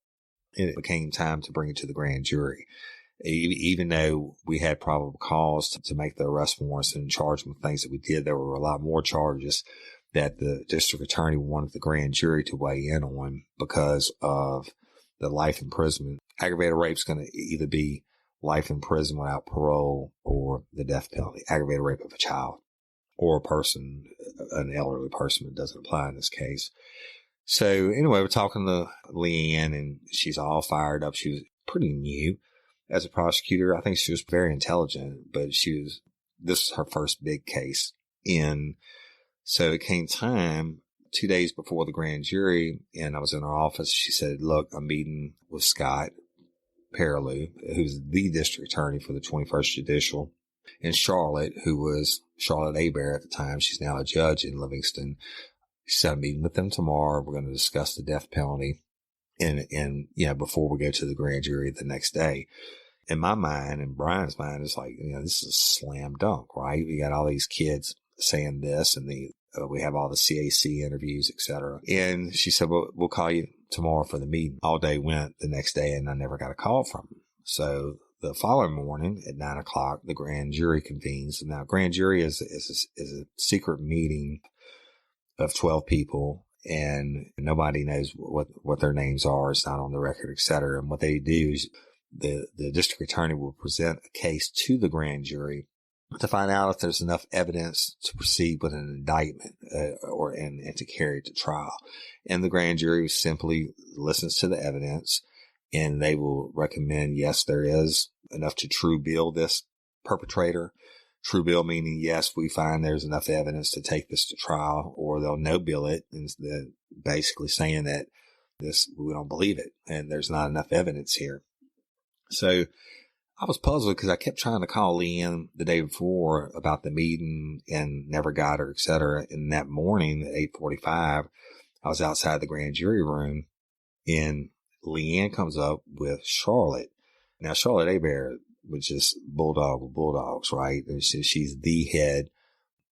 [SPEAKER 3] it became time to bring it to the grand jury. Even though we had probable cause to make the arrest warrants and charge them with things that we did, there were a lot more charges that the district attorney wanted the grand jury to weigh in on because of the life imprisonment. Aggravated rape is going to either be life in prison without parole or the death penalty. Aggravated rape of a child or a person, an elderly person, it doesn't apply in this case. So anyway, we're talking to Leanne, and she's all fired up. She was pretty new as a prosecutor. I think she was very intelligent, but this is her first big case. So it came time 2 days before the grand jury, and I was in her office. She said, look, I'm meeting with Scott Perilou, who's the district attorney for the 21st Judicial, and Charlotte, who was Charlotte Hebert at the time. She's now a judge in Livingston. She said, I'm meeting with them tomorrow. We're going to discuss the death penalty before we go to the grand jury the next day. In my mind and Brian's mind, it's like, this is a slam dunk, right? We got all these kids saying this, and we have all the CAC interviews, et cetera. And she said, well, we'll call you tomorrow for the meeting. All day went the next day, and I never got a call from them. So the following morning at 9:00, the grand jury convenes. Now, grand jury is a secret meeting of 12 people, and nobody knows what their names are. It's not on the record, et cetera. And what they do is the district attorney will present a case to the grand jury to find out if there's enough evidence to proceed with an indictment and to carry it to trial. And the grand jury simply listens to the evidence, and they will recommend, yes, there is enough to true bill this perpetrator. True bill meaning, yes, we find there's enough evidence to take this to trial, or they'll no bill it, and basically saying that we don't believe it and there's not enough evidence here. So I was puzzled because I kept trying to call Leanne the day before about the meeting and never got her, et cetera. And that morning at 8:45, I was outside the grand jury room, and Leanne comes up with Charlotte. Now, Charlotte Hebert was just bulldog with bulldogs, right? She's the head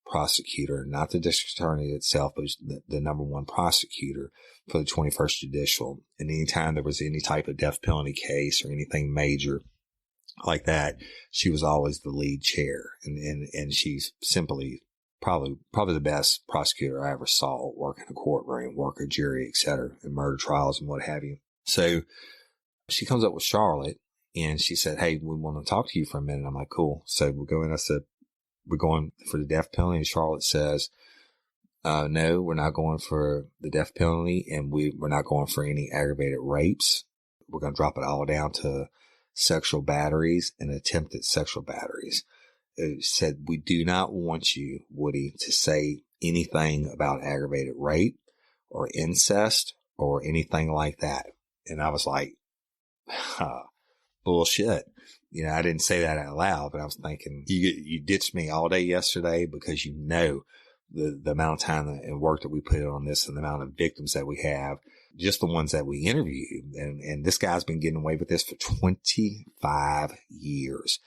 [SPEAKER 3] prosecutor, not the district attorney itself, but the number one prosecutor for the 21st Judicial. And anytime there was any type of death penalty case or anything major like that, she was always the lead chair. And she's simply probably the best prosecutor I ever saw work in a courtroom, work a jury, et cetera, in murder trials and what have you. So she comes up with Charlotte, and she said, hey, we want to talk to you for a minute. I'm like, cool. So we go in. I said, we're going for the death penalty. And Charlotte says, no, we're not going for the death penalty, and we're not going for any aggravated rapes. We're going to drop it all down to sexual batteries and attempted sexual batteries. It said, we do not want you, Woody, to say anything about aggravated rape or incest or anything like that. And I was like, bullshit. I didn't say that out loud, but I was thinking, you ditched me all day yesterday because the amount of time and work that we put on this and the amount of victims that we have, just the ones that we interviewed. And this guy's been getting away with this for 25 years.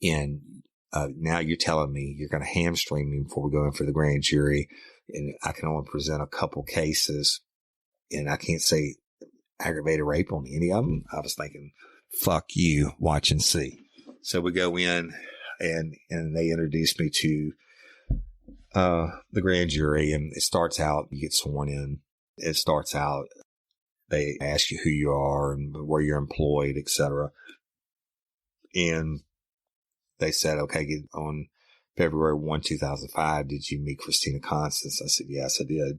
[SPEAKER 3] And now you're telling me you're going to hamstring me before we go in for the grand jury, and I can only present a couple cases, and I can't say aggravated rape on any of them. I was thinking, fuck you, watch and see. So we go in, and they introduced me to the grand jury, and it starts out, you get sworn in. It starts out, they ask you who you are and where you're employed, etc. And they said, okay, on February 1, 2005, did you meet Christina Constance? I said, yes, I did.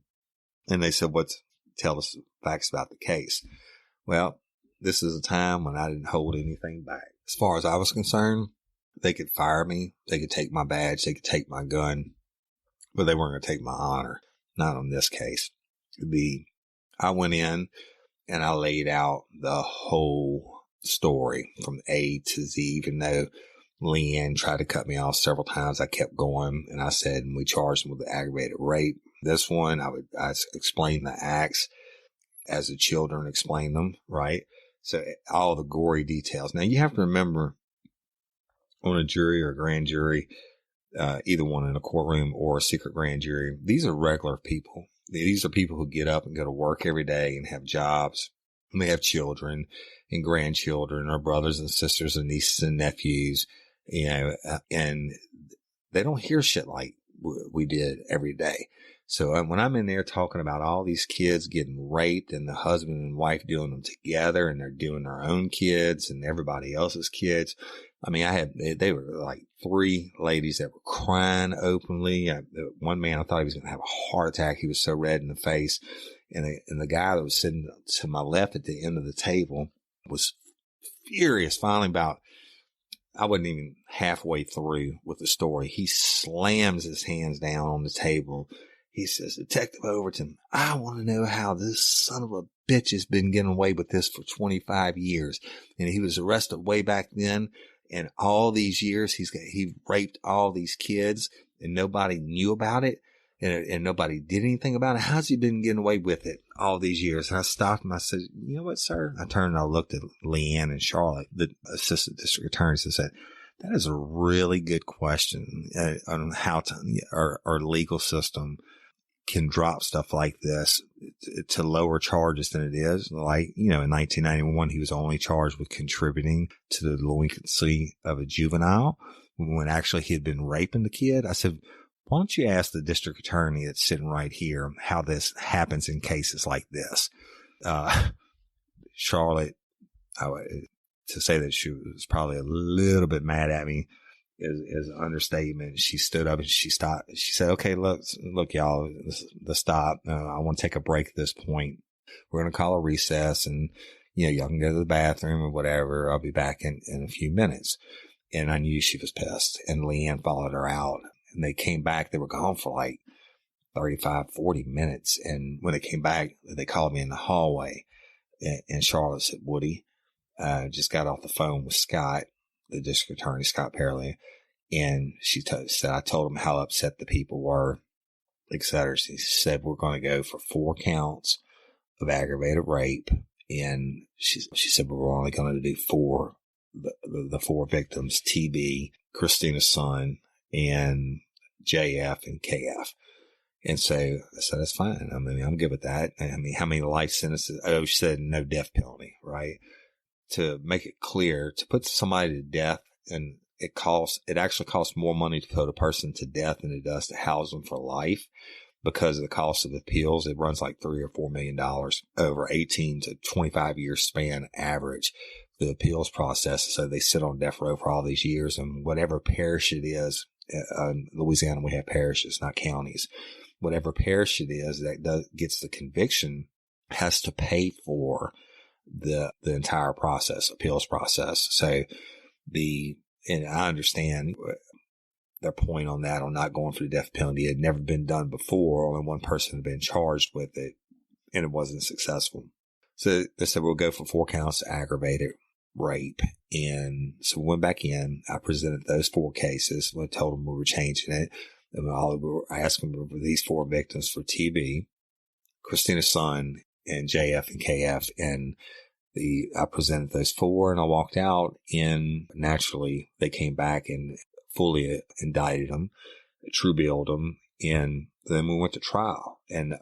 [SPEAKER 3] And they said, tell us facts about the case. Well, this is a time when I didn't hold anything back. As far as I was concerned, they could fire me. They could take my badge. They could take my gun, but they weren't going to take my honor. Not on this case. I went in and I laid out the whole story from A to Z, even though Leanne tried to cut me off several times. I kept going, and I said, and we charged them with aggravated rape. This one, I explain the acts as the children explain them, right? So all the gory details. Now you have to remember, on a jury or a grand jury, either one in a courtroom or a secret grand jury, these are regular people. These are people who get up and go to work every day and have jobs. And they have children and grandchildren or brothers and sisters and nieces and nephews, and they don't hear shit like we did every day. So when I'm in there talking about all these kids getting raped and the husband and wife doing them together, and they're doing their own kids and everybody else's kids. I mean, they were like 3 ladies that were crying openly. One man, I thought he was going to have a heart attack. He was so red in the face. And the guy that was sitting to my left at the end of the table was furious. Finally, I wasn't even halfway through with the story. He slams his hands down on the table. He says, "Detective Overton, I want to know how this son of a bitch has been getting away with this for 25 years. And he was arrested way back then. And all these years, he raped all these kids and nobody knew about it. And nobody did anything about it. How's he been getting away with it all these years?" And I stopped him. I said, "You know what, sir?" I turned and I looked at Leanne and Charlotte, the assistant district attorneys, and said, "That is a really good question on how our legal system can drop stuff like this to lower charges than it is." Like, in 1991, he was only charged with contributing to the delinquency of a juvenile when actually he had been raping the kid. I said, "Why don't you ask the district attorney that's sitting right here how this happens in cases like this?" Charlotte, to say that she was probably a little bit mad at me is an understatement. She stood up and she stopped. She said, "Okay, look, y'all, let's stop. I want to take a break at this point. We're going to call a recess, and, y'all can go to the bathroom or whatever. I'll be back in a few minutes." And I knew she was pissed, and Leanne followed her out. And they came back. They were gone for like 35, 40 minutes. And when they came back, they called me in the hallway. And Charlotte said, "Woody, just got off the phone with Scott, the district attorney, Scott Perley." And she said, "I told him how upset the people were, et cetera." She said, "We're going to go for 4 counts of aggravated rape." And she said, "We're only going to do 4, the 4 victims, TB, Christina's son, and JF and KF." And so I said, "That's fine. I mean, I'm good with that." I mean, how many life sentences? Oh, she said no death penalty, right? To make it clear, to put somebody to death, and it actually costs more money to put a person to death than it does to house them for life, because of the cost of appeals. It runs like $3 or $4 million over 18 to 25 year span average, the appeals process. So they sit on death row for all these years, and whatever parish it is, in Louisiana, we have parishes, not counties. Whatever parish it is that gets the conviction has to pay for the entire process, appeals process. So and I understand their point on that, on not going for the death penalty. It had never been done before. Only one person had been charged with it, and it wasn't successful. So they said, "We'll go for 4 counts of aggravated rape." And so we went back in. I presented those 4 cases. I told them we were changing it. And we were asking for these 4 victims for TB, Christina's son, and JF and KF. And I presented those 4, and I walked out, and naturally they came back and fully indicted them, true billed them. And then we went to trial. And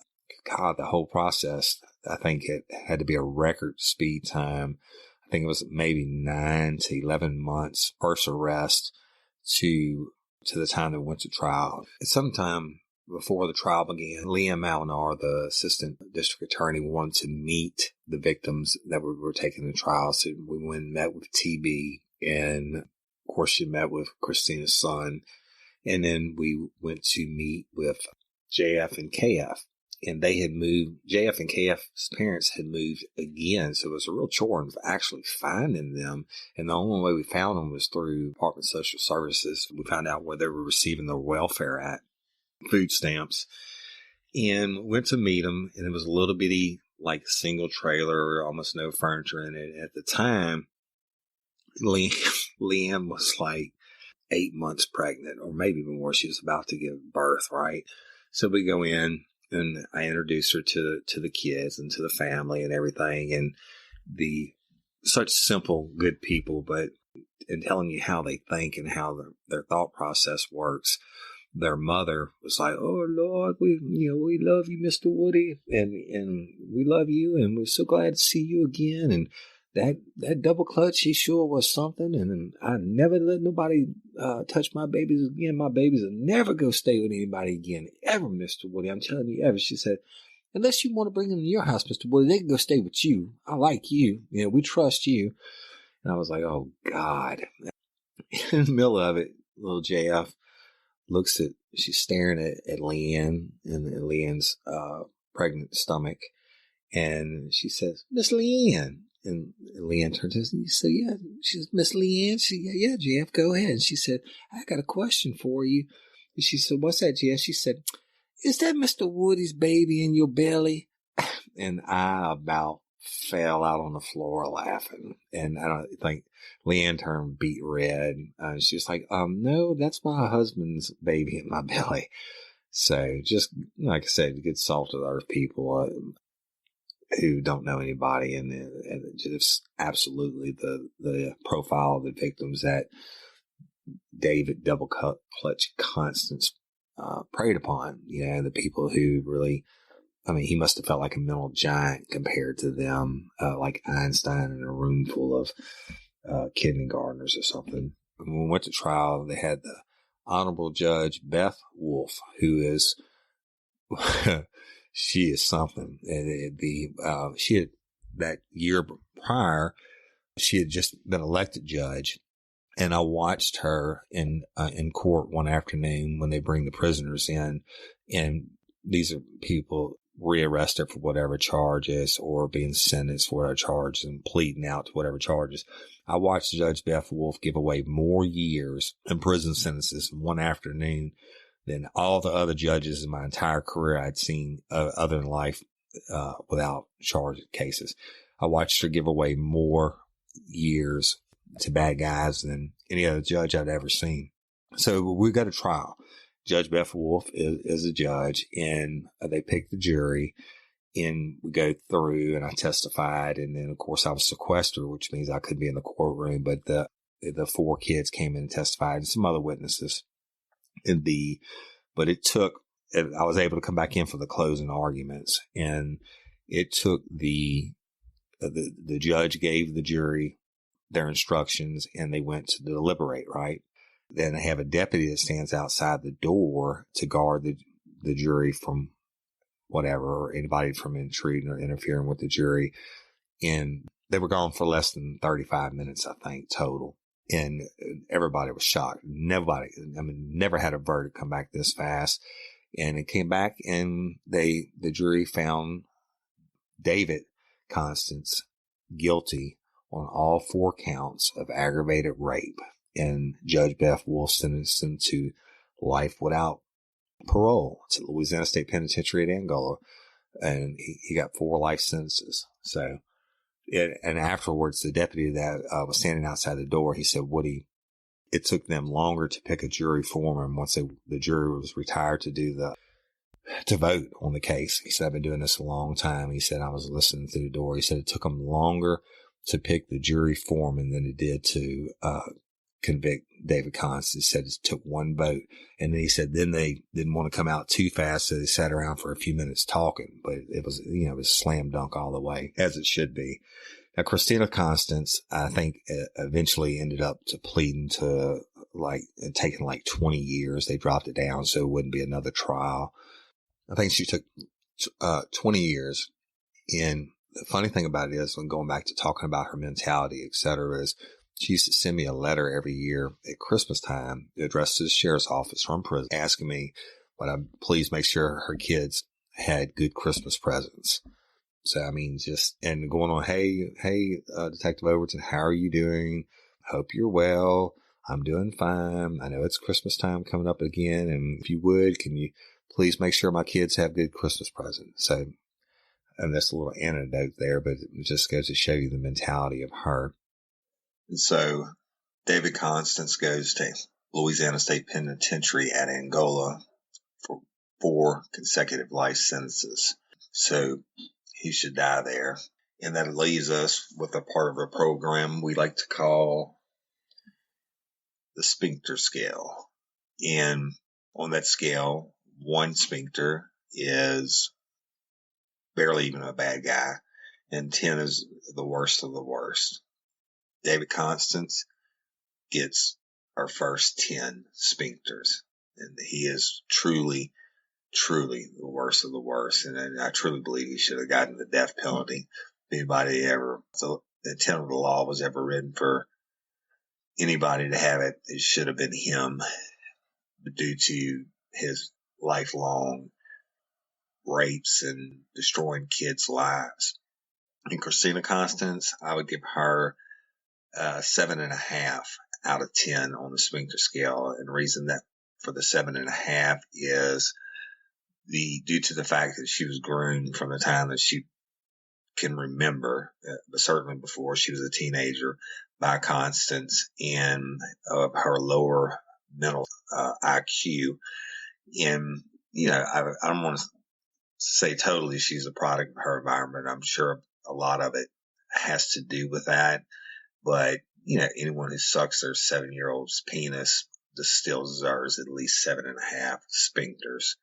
[SPEAKER 3] God, the whole process, I think it had to be a record speed time. I think it was maybe 9 to 11 months, first arrest to the time that we went to trial. And sometime before the trial began, Liam Malinar, the assistant district attorney, wanted to meet the victims that we were taking to trial. So we went and met with TB, and of course she met with Christina's son. And then we went to meet with JF and KF. And they had moved, JF and KF's parents had moved again. So it was a real chore in actually finding them. And the only way we found them was through Department of Social Services. We found out where they were receiving their welfare at, food stamps, and went to meet them. And it was a little bitty, like single trailer, almost no furniture in it. At the time, Liam was like 8 months pregnant, or maybe even more. She was about to give birth, right? So we go in. And I introduced her to the kids and to the family and everything, and such simple, good people, but in telling you how they think and how their thought process works. Their mother was like, "Oh Lord, we love you, Mr. Woody, and we love you, and we're so glad to see you again. And that double clutch, he sure was something. And I never let nobody touch my babies again. My babies will never go stay with anybody again, ever, Mr. Woody. I'm telling you, ever." She said, "Unless you want to bring them to your house, Mr. Woody, they can go stay with you. I like you. We trust you." And I was like, "Oh God." In the middle of it, little JF she's staring at Leanne and Leanne's pregnant stomach. And she says, "Miss Leanne." And Leanne turns to us and said, "Yeah." She says, "Miss Leanne?" She said, "Yeah, Jeff, go ahead." And she said, "I got a question for you." And she said, "What's that, Jeff?" She said, "Is that Mr. Woody's baby in your belly?" And I about fell out on the floor laughing. And I don't think Leanne turned beet red. She was like, "No, that's my husband's baby in my belly." So just like I said, good salt of the earth people who don't know anybody, and just absolutely the profile of the victims that David double clutch Constance preyed upon. The people who really, he must have felt like a mental giant compared to them, like Einstein in a room full of kindergartners or something. When we went to trial, they had the Honorable Judge Beth Wolf, who is, she is something. And she had, that year prior, she had just been elected judge. And I watched her in court one afternoon when they bring the prisoners in, and these are people rearrested for whatever charges or being sentenced for whatever charges and pleading out to whatever charges. I watched Judge Beth Wolf give away more years in prison sentences in one afternoon than all the other judges in my entire career I'd seen other than life without charge cases. I watched her give away more years to bad guys than any other judge I'd ever seen. So we got a trial. Judge Beth Wolf is a judge, and they pick the jury, and we go through, and I testified, and then of course I was sequestered, which means I couldn't be in the courtroom, but the 4 kids came in and testified, and some other witnesses. But it took, I was able to come back in for the closing arguments, and it took the judge gave the jury their instructions, and they went to deliberate, right? Then they have a deputy that stands outside the door to guard the jury from whatever, or anybody from intruding or interfering with the jury. And they were gone for less than 35 minutes, I think, total. And everybody was shocked. Never had a verdict come back this fast. And it came back, and the jury found David Constance guilty on all 4 counts of aggravated rape. And Judge Beth Wolf sentenced him to life without parole to Louisiana State Penitentiary at Angola. And he got 4 life sentences. So, and afterwards, the deputy that was standing outside the door, he said, "Woody, it took them longer to pick a jury foreman once the jury was retired to vote on the case." He said, "I've been doing this a long time." He said, "I was listening through the door." He said, "It took them longer to pick the jury foreman than it did to convict David Constance." He said it took 1 vote. And then he said, then they didn't want to come out too fast, so they sat around for a few minutes talking. But it was, it was slam dunk all the way, as it should be. Now, Christina Constance, I think, eventually ended up to pleading to taking 20 years. They dropped it down so it wouldn't be another trial. I think she took 20 years. And the funny thing about it is, when going back to talking about her mentality, et cetera, is she used to send me a letter every year at Christmas time addressed to the sheriff's office from prison, asking me would I please make sure her kids had good Christmas presents. So, and going on, hey, Detective Overton, how are you doing? Hope you're well. I'm doing fine. I know it's Christmas time coming up again. And if you would, can you please make sure my kids have good Christmas presents? So, and that's a little anecdote there, but it just goes to show you the mentality of her. And so David Constance goes to Louisiana State Penitentiary at Angola for 4 consecutive life sentences. So he should die there. And that leaves us with a part of a program we like to call the Sphincter scale. And on that scale, 1 sphincter is barely even a bad guy, and 10 is the worst of the worst. David Constance gets our first 10 sphincters, and he is truly the worst of the worst. And I truly believe he should have gotten the death penalty. If anybody ever, so the intent of the law was ever written for anybody to have it, it should have been him, due to his lifelong rapes and destroying kids' lives. And Christina Constance, I would give her 7.5 out of 10 on the Sphincter scale. And the reason that for the 7.5 is due to the fact that she was groomed from the time that she can remember, but certainly before she was a teenager, by Constance, and her lower mental IQ. And, I don't want to say totally she's a product of her environment. I'm sure a lot of it has to do with that. But, anyone who sucks their 7-year-old's penis still deserves at least 7.5 sphincters.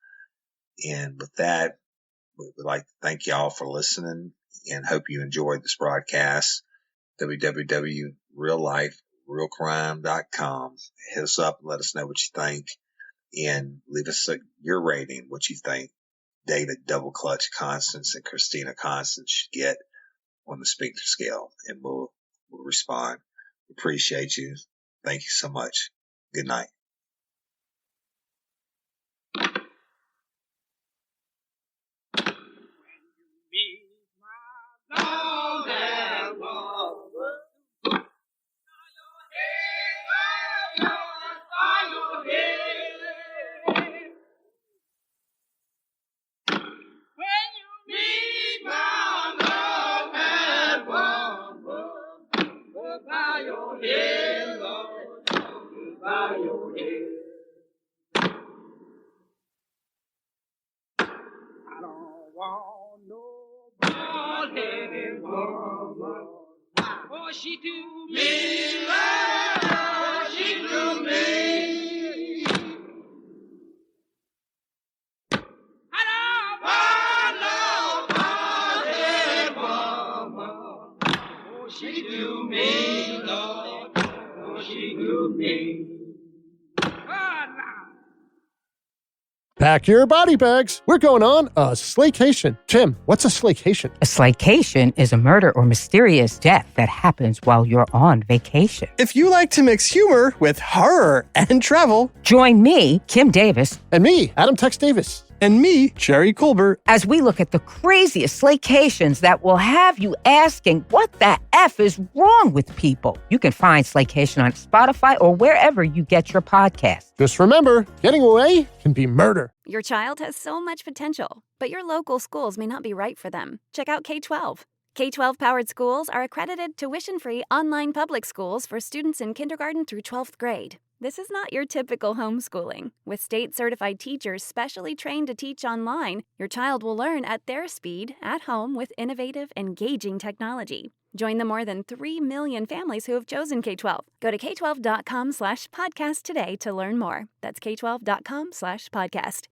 [SPEAKER 3] And with that, we would like to thank y'all for listening and hope you enjoyed this broadcast. www.realliferealcrime.com. Hit us up and let us know what you think, and leave us your rating, what you think David Double Clutch Constance and Christina Constance should get on the Sphincter scale, and we'll respond. Appreciate you. Thank you so much. Good night.
[SPEAKER 2] Oh, she do me love. Oh, she do me. I don't want nobody, mama. Oh, she do me, Lord. Oh, she do me. Oh, now.
[SPEAKER 6] Pack your body bags. We're going on a slaycation. Tim, what's a slaycation?
[SPEAKER 7] A slaycation is a murder or mysterious death that happens while you're on vacation.
[SPEAKER 6] If you like to mix humor with horror and travel,
[SPEAKER 7] Join me, Kim Davis,
[SPEAKER 6] and me, Adam Tex Davis, and me, Jerry Colbert,
[SPEAKER 7] as we look at the craziest slaycations that will have you asking, what the F is wrong with people? You can find Slaycation on Spotify or wherever you get your podcasts.
[SPEAKER 6] just remember, getting away can be murder.
[SPEAKER 1] Your child has so much potential, but your local schools may not be right for them. Check out K-12. K-12 powered schools are accredited tuition-free online public schools for students in kindergarten through 12th grade. This is not your typical homeschooling. With state-certified teachers specially trained to teach online, your child will learn at their speed, at home, with innovative, engaging technology. Join the more than 3 million families who have chosen K-12. Go to k12.com/podcast today to learn more. That's k12.com/podcast.